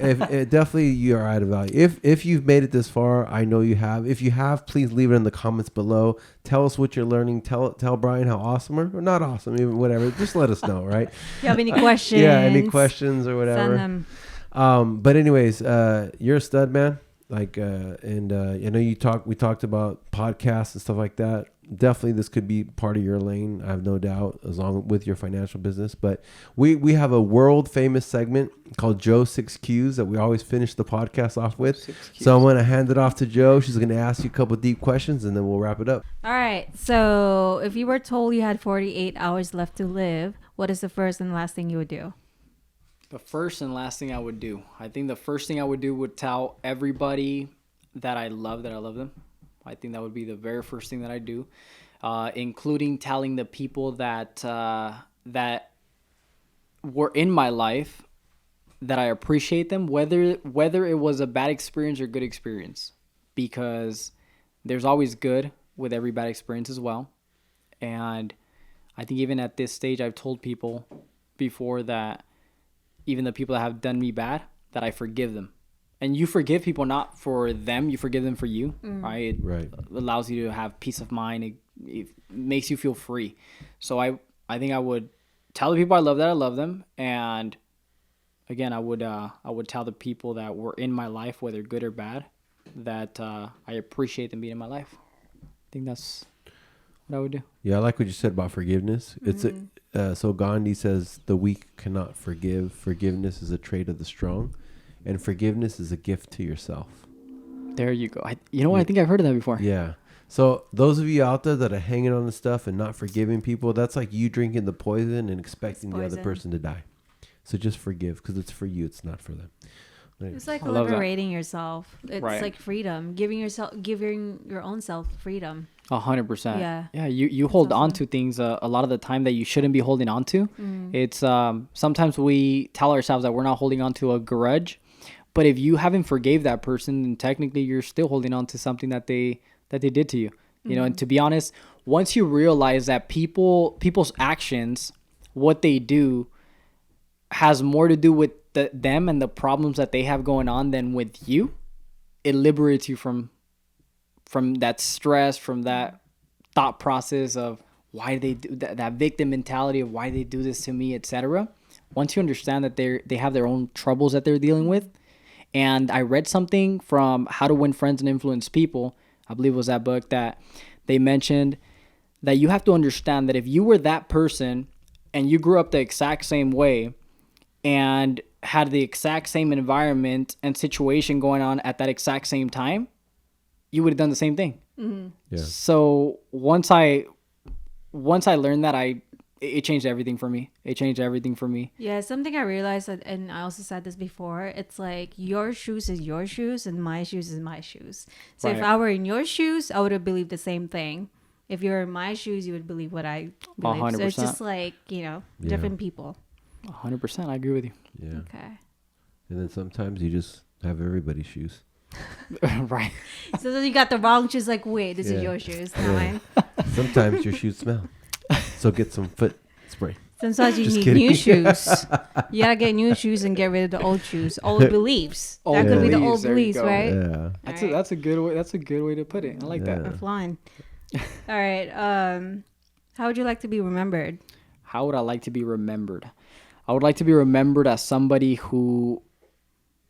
definitely you are adding value. If you've made it this far, I know you have. If you have, please leave it in the comments below. Tell us what you're learning. Tell Brian how awesome or not awesome, even whatever. Just let us know, right? If you have any questions, any questions or whatever. Send them. But anyways, you're a stud, man. I know we talked about podcasts and stuff like that. Definitely this could be part of your lane, I have no doubt, as long with your financial business. But we have a world famous segment called Joe 6Qs that we always finish the podcast off with. So I'm going to hand it off to Joe. She's going to ask you a couple of deep questions and then we'll wrap it up. All right. So if you were told you had 48 hours left to live, what is the first and last thing you would do? The first and last thing I would do. I think the first thing I would do would tell everybody that I love them. I think that would be the very first thing that I do, including telling the people that that were in my life that I appreciate them, whether it was a bad experience or good experience, because there's always good with every bad experience as well. And I think even at this stage, I've told people before that even the people that have done me bad, that I forgive them. And you forgive people not for them, you forgive them for you, right? It allows you to have peace of mind. It makes you feel free. So I think I would tell the people I love that I love them. And again, I would tell the people that were in my life, whether good or bad, that I appreciate them being in my life. I think that's what I would do. Yeah, I like what you said about forgiveness. So Gandhi says the weak cannot forgive. Forgiveness is a trait of the strong, and forgiveness is a gift to yourself. There you go. You know what? I think I've heard of that before. Yeah. So those of you out there that are hanging on to stuff and not forgiving people, that's like you drinking the poison and expecting the other person to die. So just forgive because it's for you. It's not for them. It's like liberating yourself. It's like freedom, giving your own self freedom. 100%. Yeah. Yeah. You hold on to things a lot of the time that you shouldn't be holding on to. It's sometimes we tell ourselves that we're not holding on to a grudge, but if you haven't forgave that person, then technically you're still holding on to something that they did to you. You know, and to be honest, once you realize that people's actions, what they do, has more to do with them and the problems that they have going on than with you, it liberates you from that stress, from that thought process of why they do that victim mentality of why they do this to me, etc. Once you understand that they have their own troubles that they're dealing with. And I read something from How to Win Friends and Influence People, I believe it was that book, that they mentioned that you have to understand that if you were that person and you grew up the exact same way and had the exact same environment and situation going on at that exact same time, you would have done the same thing. Yeah. So once I learned that, it changed everything for me. Yeah, something I realized, and I also said this before, it's like your shoes is your shoes and my shoes is my shoes. So if I were in your shoes, I would have believed the same thing. If you're in my shoes, you would believe what I believe. 100%. So it's just like, different people. 100%. I agree with you. Yeah. Okay. And then sometimes you just have everybody's shoes. Right. So then you got the wrong shoes, like, wait, this is your shoes, not mine. Sometimes your shoes smell. So get some foot spray. Sometimes you need new shoes. You gotta get new shoes and get rid of the old shoes. Old beliefs. That could be the old beliefs, right? Yeah. That's a good way. That's a good way to put it. I like that. We're flying. All right. How would you like to be remembered? How would I like to be remembered? I would like to be remembered as somebody who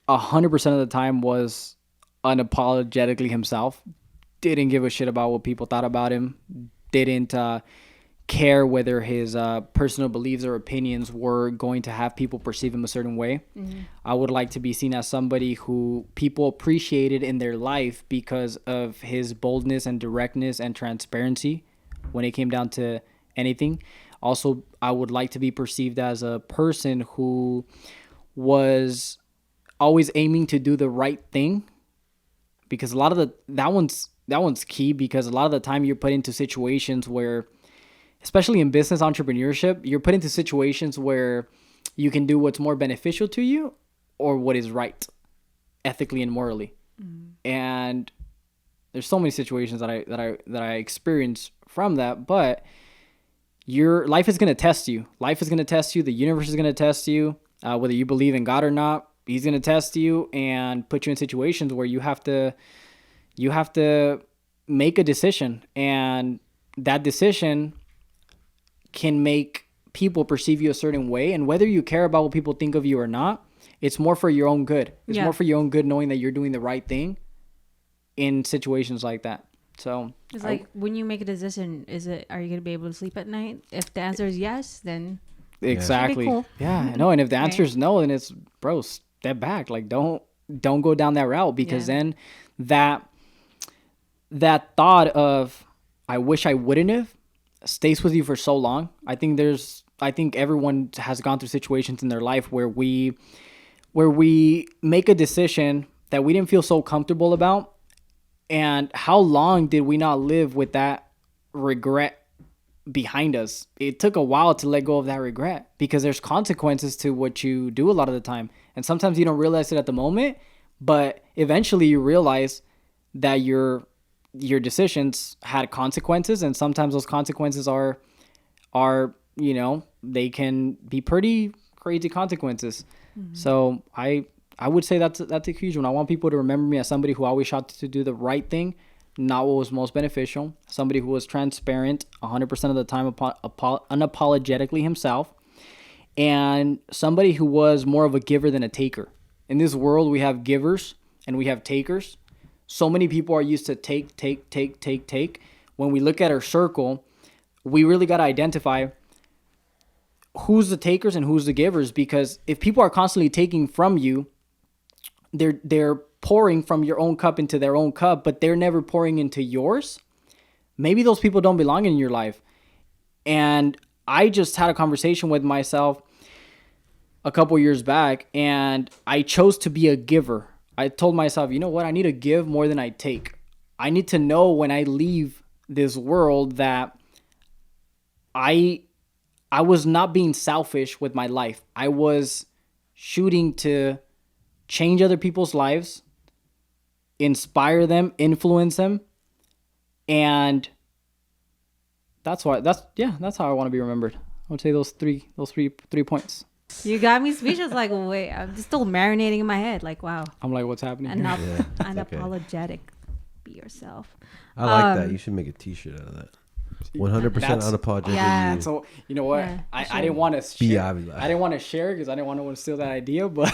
100% of the time was unapologetically himself. Didn't give a shit about what people thought about him. Didn't care whether his personal beliefs or opinions were going to have people perceive him a certain way. I would like to be seen as somebody who people appreciated in their life because of his boldness and directness and transparency when it came down to anything. Also, I would like to be perceived as a person who was always aiming to do the right thing, because a lot of that one's key, because a lot of the time you're put into situations where, especially in business entrepreneurship, you're put into situations where you can do what's more beneficial to you or what is right ethically and morally. And there's so many situations that I experienced from that, but your life is going to test you. Life is going to test you. The universe is going to test you, whether you believe in God or not. He's going to test you and put you in situations where you have to make a decision, and that decision can make people perceive you a certain way. And whether you care about what people think of you or not, it's more for your own good. It's more for your own good, knowing that you're doing the right thing in situations like that. So it's like, when you make a decision, are you going to be able to sleep at night? If the answer is yes, then exactly. Cool. Yeah, no. And if the answer is no, then it's, bro, step back. Like, don't go down that route, because then that thought of, I wish I wouldn't have, stays with you for so long. I think everyone has gone through situations in their life where we make a decision that we didn't feel so comfortable about. And how long did we not live with that regret behind us? It took a while to let go of that regret, because there's consequences to what you do a lot of the time. And sometimes you don't realize it at the moment, but eventually you realize that your decisions had consequences, and sometimes those consequences are they can be pretty crazy consequences. So I would say that's a huge one. I want people to remember me as somebody who always shot to do the right thing, not what was most beneficial. Somebody who was transparent 100% of the time, unapologetically himself, and somebody who was more of a giver than a taker. In this world, we have givers and we have takers. So many people are used to take. When we look at our circle, we really got to identify who's the takers and who's the givers, because if people are constantly taking from you, they're pouring from your own cup into their own cup, but they're never pouring into yours. Maybe those people don't belong in your life. And I just had a conversation with myself a couple years back, and I chose to be a giver. I told myself, you know what? I need to give more than I take. I need to know when I leave this world that I was not being selfish with my life. I was shooting to change other people's lives, inspire them, influence them, and that's how I want to be remembered. I would say those three points. You got me speechless. Like, wait, I'm just still marinating in my head. Like, wow. I'm like, what's happening? Unapologetic. Be yourself. I like that. You should make a T-shirt out of that. 100% unapologetic. Yeah. So you know what? Yeah, I didn't want to share. Avila. I didn't want to share because I didn't want to steal that idea. But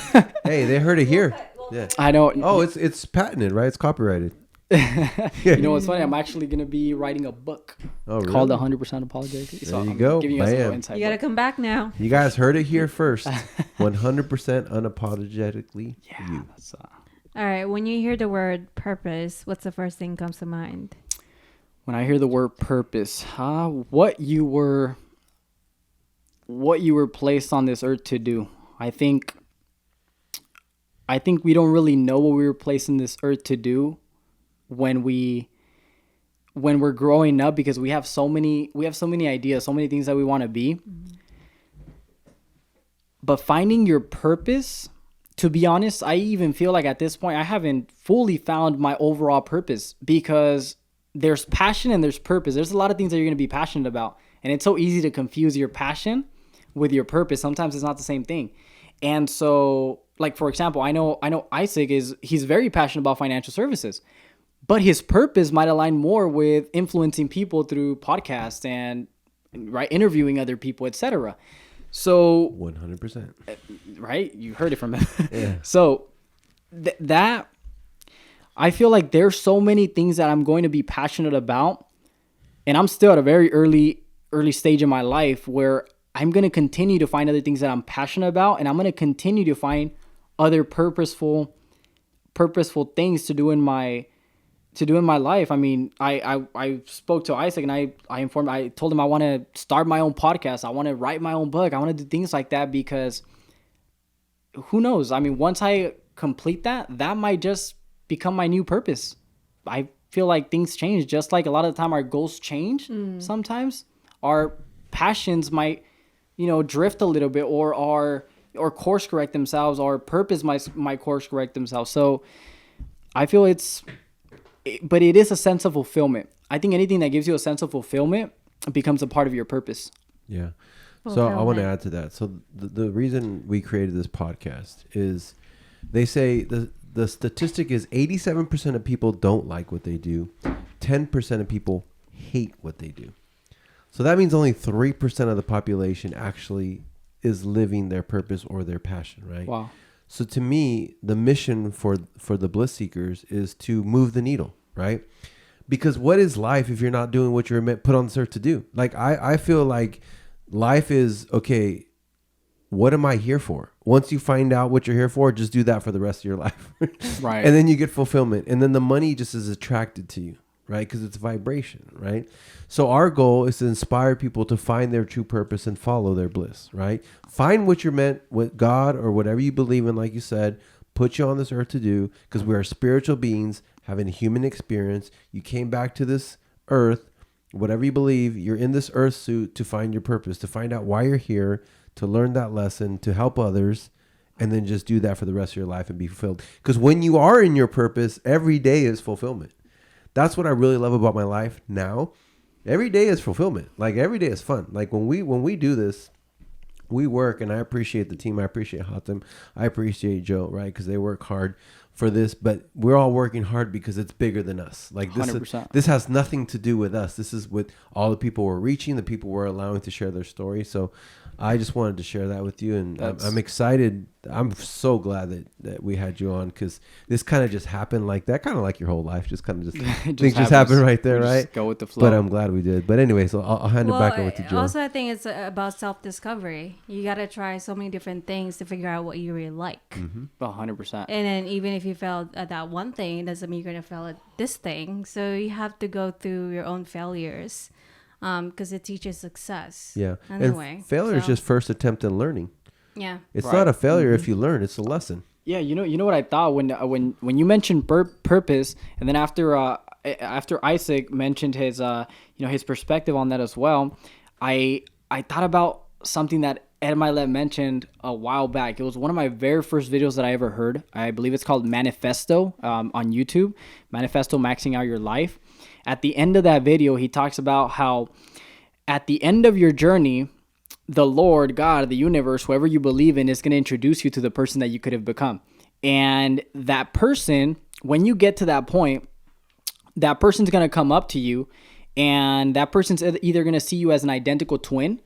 hey, they heard it here. Yeah. I know. Oh, it's patented, right? It's copyrighted. You know what's funny? I'm actually gonna be writing a book called 100% Apologetic. There you go. Giving you guys a little insight. You gotta come back now. You guys heard it here first. 100% unapologetically you. All right. When you hear the word purpose, what's the first thing comes to mind? When I hear the word purpose, what you were placed on this earth to do. I think we don't really know what we were placed in this earth to do when we're growing up, because we have so many ideas, so many things that we want to be. Mm-hmm. But finding your purpose, to be honest, I even feel like at this point I haven't fully found my overall purpose, because there's passion and there's purpose. There's a lot of things that you're going to be passionate about, and it's so easy to confuse your passion with your purpose. Sometimes it's not the same thing. And so, like, for example, I know Isaac he's very passionate about financial services, but his purpose might align more with influencing people through podcasts and interviewing other people, etc. So 100%. Right? You heard it from him. Yeah. So that I feel like there's so many things that I'm going to be passionate about, and I'm still at a very early stage in my life where I'm going to continue to find other things that I'm passionate about, and I'm going to continue to find other purposeful things to do in my life. I mean, I spoke to Isaac and I told him I want to start my own podcast. I want to write my own book. I want to do things like that, because who knows? I mean, once I complete that might just become my new purpose. I feel like things change, just like a lot of the time our goals change. Sometimes our passions might, drift a little bit, or course correct themselves. Our purpose might course correct themselves. So I feel but it is a sense of fulfillment. I think anything that gives you a sense of fulfillment becomes a part of your purpose. Yeah. So I want to add to that. So the reason we created this podcast is, they say the statistic is 87% of people don't like what they do. 10% of people hate what they do. So that means only 3% of the population actually is living their purpose or their passion, right? Wow. So to me, the mission for the Bliss Seekers is to move the needle, right? Because what is life if you're not doing what you're put on this earth to do? Like, I feel like life is, okay, what am I here for? Once you find out what you're here for, just do that for the rest of your life. Right. And then you get fulfillment. And then the money just is attracted to you, right? Because it's vibration, right? So our goal is to inspire people to find their true purpose and follow their bliss, right? Find what you're meant with God or whatever you believe in, like you said, put you on this earth to do, because we are spiritual beings having a human experience. You came back to this earth, whatever you believe, you're in this earth suit to find your purpose, to find out why you're here, to learn that lesson, to help others, and then just do that for the rest of your life and be fulfilled. Because when you are in your purpose, every day is fulfillment. That's what I really love about my life now. Every day is fulfillment. Like, every day is fun. Like, when we do this, we work, and I appreciate the team. I appreciate Hatem. I appreciate Joe, right? Because they work hard for this, but we're all working hard because it's bigger than us. Like, this has nothing to do with us. This is with all the people we're reaching, the people we're allowing to share their story. So I just wanted to share that with you, and I'm excited. I'm so glad that we had you on, because this kind of just happened like that, kind of like your whole life, just kind of things just happen right there, right? Just go with the flow. But I'm glad we did. But anyway, so I'll hand it back over to Joe. Also, I think it's about self-discovery. You got to try so many different things to figure out what you really like. 100%. And then even if you failed at that one thing, it doesn't mean you're going to fail at this thing. So you have to go through your own failures. Because it teaches success. Yeah. Anyway, and failure is just first attempt at learning. Yeah. It's not a failure if you learn. It's a lesson. Yeah, you know what I thought when you mentioned purpose, and then after after Isaac mentioned his his perspective on that as well, I thought about something that Ed Milet mentioned a while back. It was one of my very first videos that I ever heard. I believe it's called Manifesto on YouTube. Manifesto, Maxing Out Your Life. At the end of that video, he talks about how at the end of your journey, the Lord, God, the universe, whoever you believe in, is going to introduce you to the person that you could have become. And that person, when you get to that point, that person's going to come up to you, and that person's either going to see you as an identical twin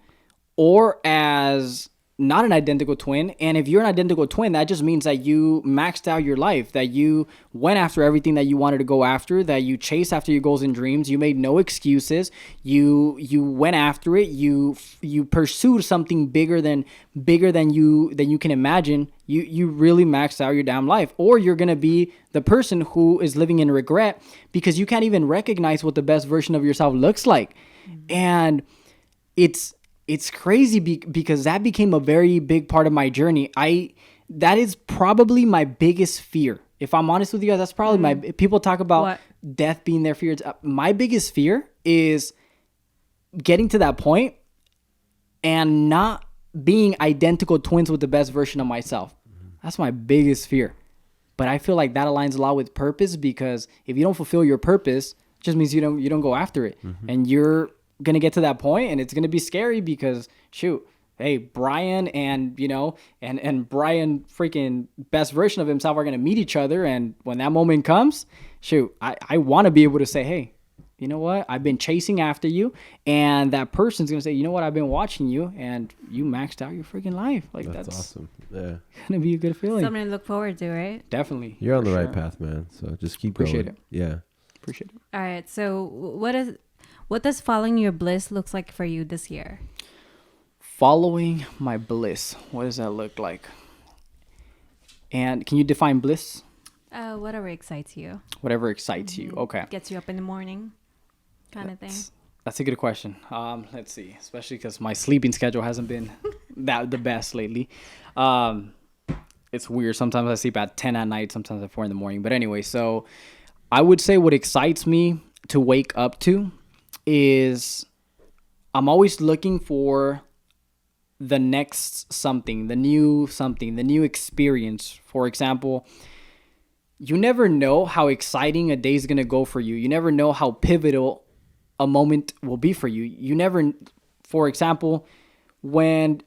or as not an identical twin. And if you're an identical twin, that just means that you maxed out your life, that you went after everything that you wanted to go after, that you chased after your goals and dreams. You made no excuses. You went after it. You pursued something bigger than you can imagine. You really maxed out your damn life. Or you're going to be the person who is living in regret because you can't even recognize what the best version of yourself looks like. And it's crazy because that became a very big part of my journey. That is probably my biggest fear. If I'm honest with you guys, that's probably people talk about death being their fear. My biggest fear is getting to that point and not being identical twins with the best version of myself. That's my biggest fear. But I feel like that aligns a lot with purpose, because if you don't fulfill your purpose, it just means you don't go after it. And you're gonna get to that point, and it's gonna be scary because shoot, hey, Brian and Brian freaking best version of himself are gonna meet each other, and when that moment comes, shoot, I want to be able to say, hey, you know what, I've been chasing after you, and that person's gonna say, you know what, I've been watching you, and you maxed out your freaking life. Like that's awesome. Yeah, gonna be a good feeling. Something to look forward to, right? Definitely. You're on the right path, man. So just keep going. Appreciate it. Yeah, appreciate it. All right, so what does following your bliss looks like for you this year? Following my bliss. What does that look like? And can you define bliss? Whatever excites you. Whatever excites you. Okay. Gets you up in the morning, kind of thing. That's a good question. Let's see. Especially because my sleeping schedule hasn't been the best lately. It's weird. Sometimes I sleep at 10 at night. Sometimes at 4 in the morning. But anyway, so I would say what excites me to wake up to is I'm always looking for the next something, the new experience. For example, you never know how exciting a day is going to go for you. You never know how pivotal a moment will be for you. For example, when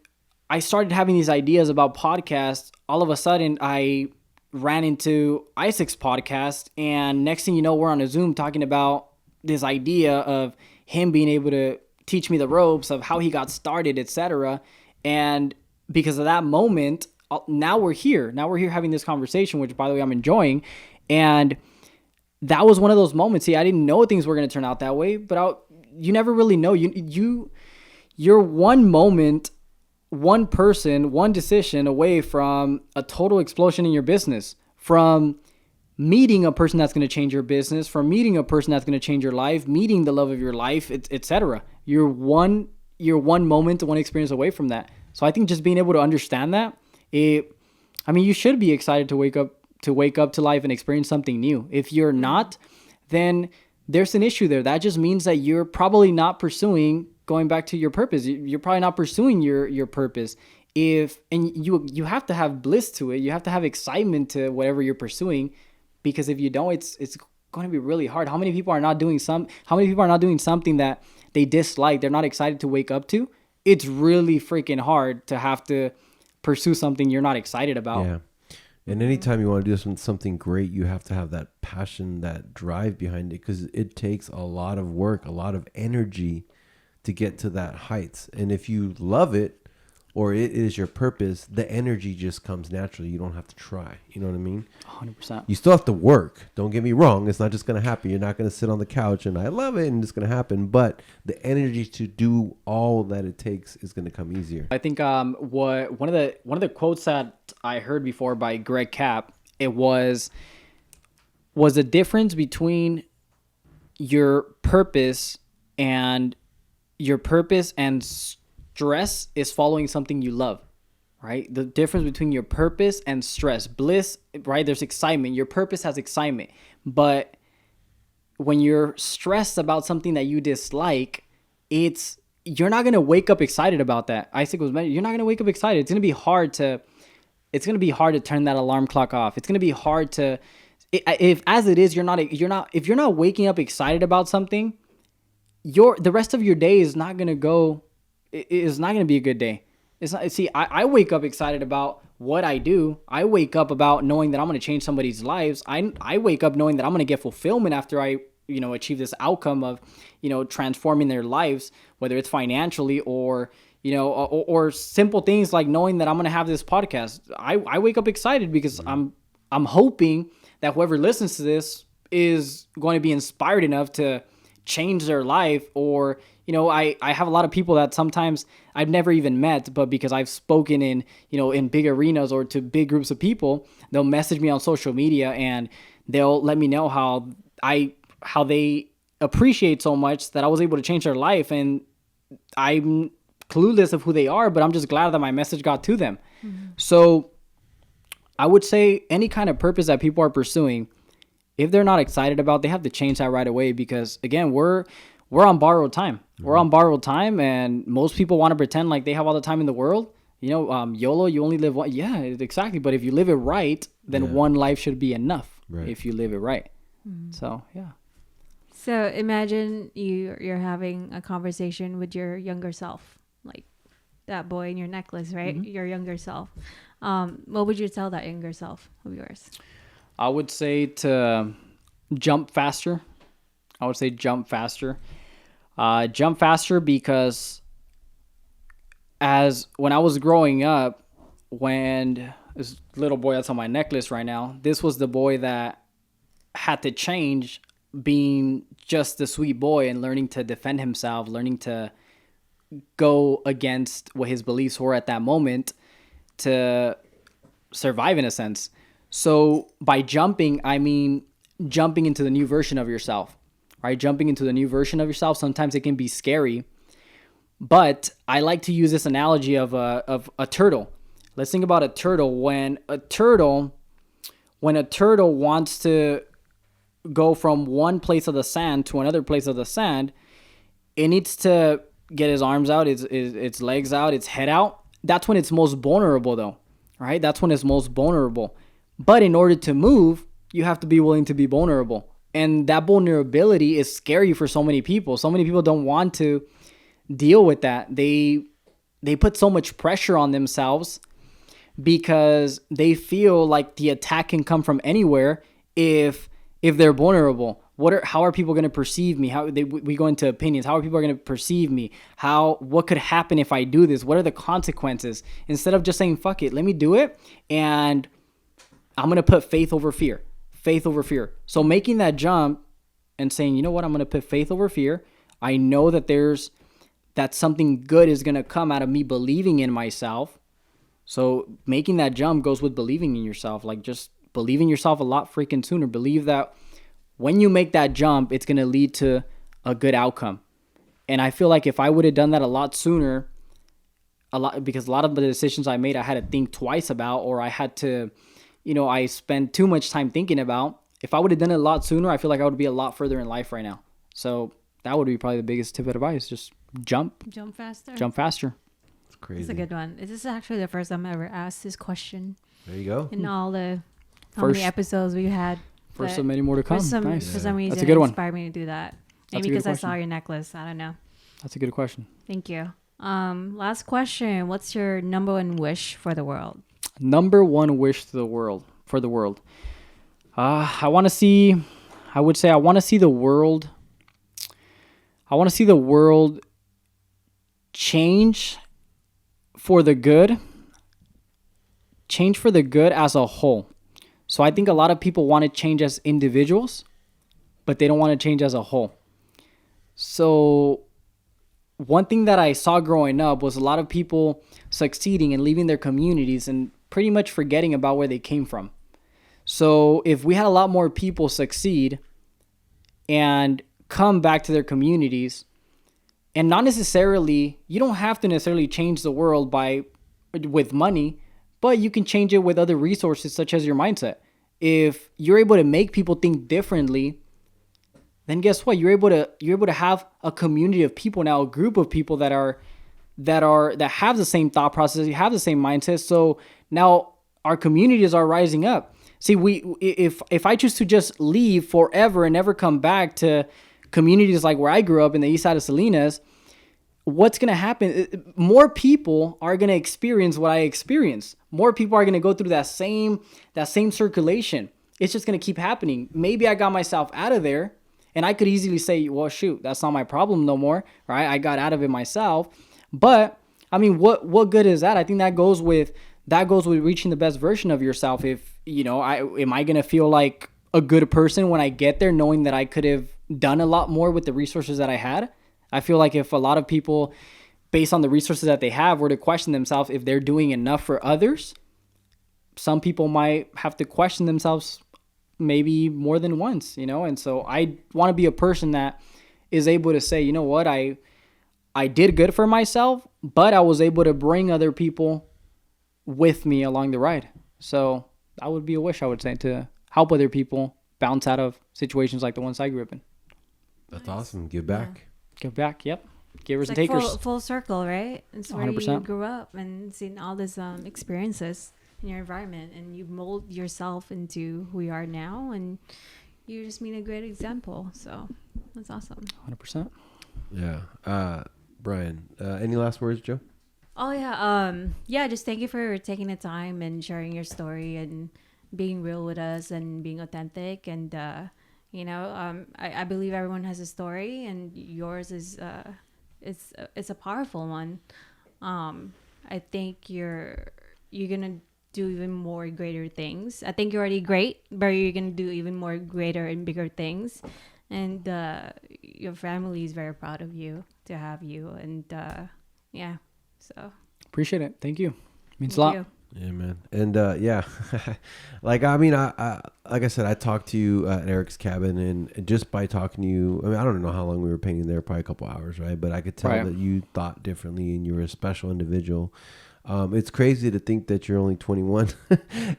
I started having these ideas about podcasts, all of a sudden I ran into Isaac's podcast, and next thing you know, we're on a Zoom talking about this idea of him being able to teach me the ropes of how he got started, etc. And because of that moment, now we're here. Now we're here having this conversation, which, by the way, I'm enjoying. And that was one of those moments. See, I didn't know things were going to turn out that way, but you never really know. You're one moment, one person, one decision away from a total explosion in your business, from meeting a person that's going to change your business, from meeting a person that's going to change your life, meeting the love of your life, etc. You're one moment, one experience away from that. So I think just being able to understand that, you should be excited to wake up to life and experience something new. If you're not, then there's an issue there. That just means that you're probably not pursuing, going back to your purpose, you're probably not pursuing your purpose. You have to have bliss to it. You have to have excitement to whatever you're pursuing. Because if you don't, it's going to be really hard. How many people are not doing something that they dislike, they're not excited to wake up to? It's really freaking hard to have to pursue something you're not excited about. Yeah. And anytime you want to do something great, you have to have that passion, that drive behind it, because it takes a lot of work, a lot of energy to get to that heights. And if you love it, or it is your purpose, the energy just comes naturally. You don't have to try. You know what I mean? 100%. You still have to work. Don't get me wrong. It's not just going to happen. You're not going to sit on the couch and I love it and it's going to happen. But the energy to do all that it takes is going to come easier. I think one of the quotes that I heard before by Greg Kapp, it was the difference between your purpose and stress is following something you love, right? The difference between your purpose and stress. Bliss, right? There's excitement. Your purpose has excitement. But when you're stressed about something that you dislike, you're not going to wake up excited about that. Isaac was mentioning, you're not going to wake up excited. It's going to be hard to turn that alarm clock off. It's going to be hard to, if you're not waking up excited about something, the rest of your day is not going to go, is not going to be a good day. It's not, see, I wake up excited about what I do. I wake up about knowing that I'm going to change somebody's lives. I wake up knowing that I'm going to get fulfillment after I, achieve this outcome of, transforming their lives, whether it's financially or, or simple things like knowing that I'm going to have this podcast. I wake up excited because I'm hoping that whoever listens to this is going to be inspired enough to change their life. Or, I have a lot of people that sometimes I've never even met, but because I've spoken in, in big arenas or to big groups of people, they'll message me on social media and they'll let me know how they appreciate so much that I was able to change their life. And I'm clueless of who they are, but I'm just glad that my message got to them. Mm-hmm. So I would say any kind of purpose that people are pursuing, if they're not excited about, they have to change that right away, because again, we're on borrowed time. Mm-hmm. We're on borrowed time, and most people want to pretend like they have all the time in the world. YOLO, you only live one. Yeah, exactly. But if you live it right, then one life should be enough. Right. If you live it right. Mm-hmm. So, yeah. So imagine you're having a conversation with your younger self, like that boy in your necklace, right? Mm-hmm. Your younger self. What would you tell that younger self of yours? I would say to jump faster. Jump faster because when I was growing up, when this little boy that's on my necklace right now, this was the boy that had to change being just the sweet boy and learning to defend himself, learning to go against what his beliefs were at that moment to survive in a sense. So by jumping, I mean jumping into the new version of yourself, right? Jumping into the new version of yourself. Sometimes it can be scary, but I like to use this analogy of a turtle. Let's think about a turtle. When a turtle wants to go from one place of the sand to another place of the sand, it needs to get his arms out, its legs out, its head out. That's when it's most vulnerable though, right? That's when it's most vulnerable. But in order to move, you have to be willing to be vulnerable. And that vulnerability is scary for so many people. So many people don't want to deal with that. They put so much pressure on themselves because they feel like the attack can come from anywhere if they're vulnerable. How are people going to perceive me? We go into opinions. How are people going to perceive me? What could happen if I do this? What are the consequences? Instead of just saying, fuck it, let me do it. And I'm going to put faith over fear. Faith over fear. So making that jump and saying, you know what, I'm going to put faith over fear. I know that something good is going to come out of me believing in myself. So making that jump goes with believing in yourself. Like just believe in yourself a lot freaking sooner. Believe that when you make that jump, it's going to lead to a good outcome. And I feel like if I would have done that a lot sooner, because a lot of the decisions I made, I had to think twice about, or I had to, I spent too much time thinking about. If I would have done it a lot sooner, I feel like I would be a lot further in life right now. So that would be probably the biggest tip of advice. Just jump faster. It's crazy. It's a good one. This is actually the first time I ever asked this question. There you go. In all the many episodes we had. First of many more to come. For some reason, that's a good one. Inspired me to do that. Maybe because I saw your necklace. I don't know. That's a good question. Thank you. Last question. What's your number one wish for the world? Number one wish for the world. I want to see the world. I want to see the world change for the good. Change for the good as a whole. So I think a lot of people want to change as individuals, but they don't want to change as a whole. So one thing that I saw growing up was a lot of people succeeding and leaving their communities and pretty much forgetting about where they came from. So if we had a lot more people succeed and come back to their communities, and not necessarily, you don't have to necessarily change the world with money, but you can change it with other resources such as your mindset. If you're able to make people think differently, then guess what? You're able to have a community of people now, a group of people that have the same thought process, you have the same mindset. So now our communities are rising up. See, if I choose to just leave forever and never come back to communities like where I grew up in the east side of Salinas, what's going to happen? More people are going to experience what I experienced. More people are going to go through that same circulation. It's just going to keep happening. Maybe I got myself out of there, and I could easily say, well, shoot, that's not my problem no more, right? I got out of it myself. But I mean, what good is that? I think that goes with reaching the best version of yourself. If, am I going to feel like a good person when I get there, knowing that I could have done a lot more with the resources that I had? I feel like if a lot of people, based on the resources that they have, were to question themselves if they're doing enough for others, some people might have to question themselves maybe more than once, And so I want to be a person that is able to say, you know what, I did good for myself, but I was able to bring other people with me along the ride. So that would be a wish, I would say, to help other people bounce out of situations like the ones I grew up in. That's awesome. Give back. Yeah. Give back. Yep. Givers It's and like takers. full circle, right? It's where 100%. you grew up and seen all these experiences in your environment, and you mold yourself into who you are now, and you just mean a great example. So that's awesome. 100%. Yeah. Brian, any last words, Joe? Oh yeah. Just thank you for taking the time and sharing your story and being real with us and being authentic. And I believe everyone has a story, and yours is it's a powerful one. I think you're gonna do even more greater things. I think you're already great, but you're gonna do even more greater and bigger things. And your family is very proud of you to have you. And so Appreciate it. Thank you. Means a lot. you. Yeah, man. And like, I mean, I like I said, I talked to you at Eric's cabin, and just by talking to you, I mean, I don't know how long we were painting there, probably a couple hours, right? But I could tell that you thought differently, and you were a special individual. It's crazy to think that you're only 21,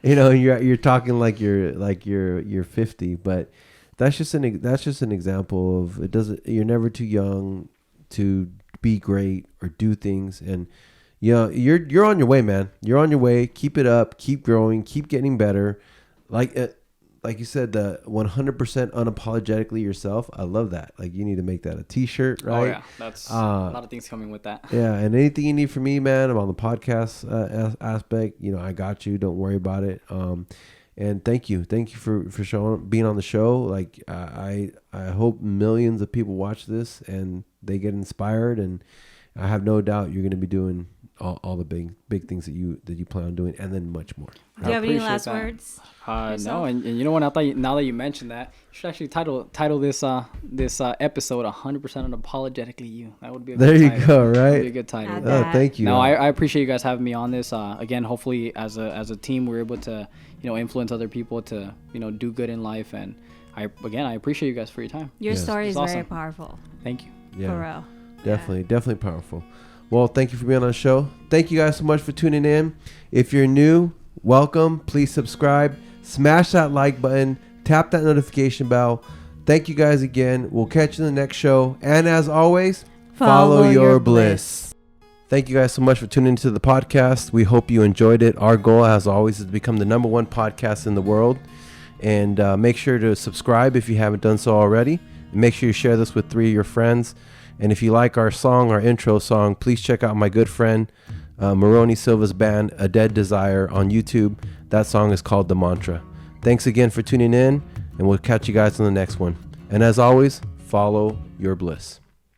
you're talking like you're 50, but that's just an example of you're never too young to be great or do things. And you're on your way, man. You're on your way. Keep it up. Keep growing. Keep getting better. Like you said, the 100% unapologetically yourself. I love that. Like, you need to make that a T-shirt, right? Oh yeah, that's a lot of things coming with that. Yeah, and anything you need from me, man, I'm on the podcast aspect. I got you. Don't worry about it. And thank you for being on the show. Like, I hope millions of people watch this and they get inspired, and I have no doubt you're going to be doing all the big things that you plan on doing, and then much more. Do you have any last words? No, and you know what? Now that you mentioned that, you should actually title this episode 100% Unapologetically You. That would be a good title. There you go, right? That would be a good title. Oh, thank you. No, I appreciate you guys having me on this. Again, hopefully as a team, we're able to influence other people to do good in life. And I appreciate you guys for your time. Your story is awesome. very powerful. Thank you. Yeah, for real. Definitely powerful. Well, thank you for being on the show. Thank you guys so much for tuning in. If you're new, welcome. Please subscribe. Smash that like button. Tap that notification bell. Thank you guys again. We'll catch you in the next show. And as always, follow your bliss. Thank you guys so much for tuning into the podcast. We hope you enjoyed it. Our goal, as always, is to become the #1 podcast in the world. And make sure to subscribe if you haven't done so already. And make sure you share this with 3 of your friends. And if you like our intro song, please check out my good friend Maroni Silva's band, A Dead Desire, on YouTube. That song is called The Mantra. Thanks again for tuning in, and we'll catch you guys on the next one. And as always, follow your bliss.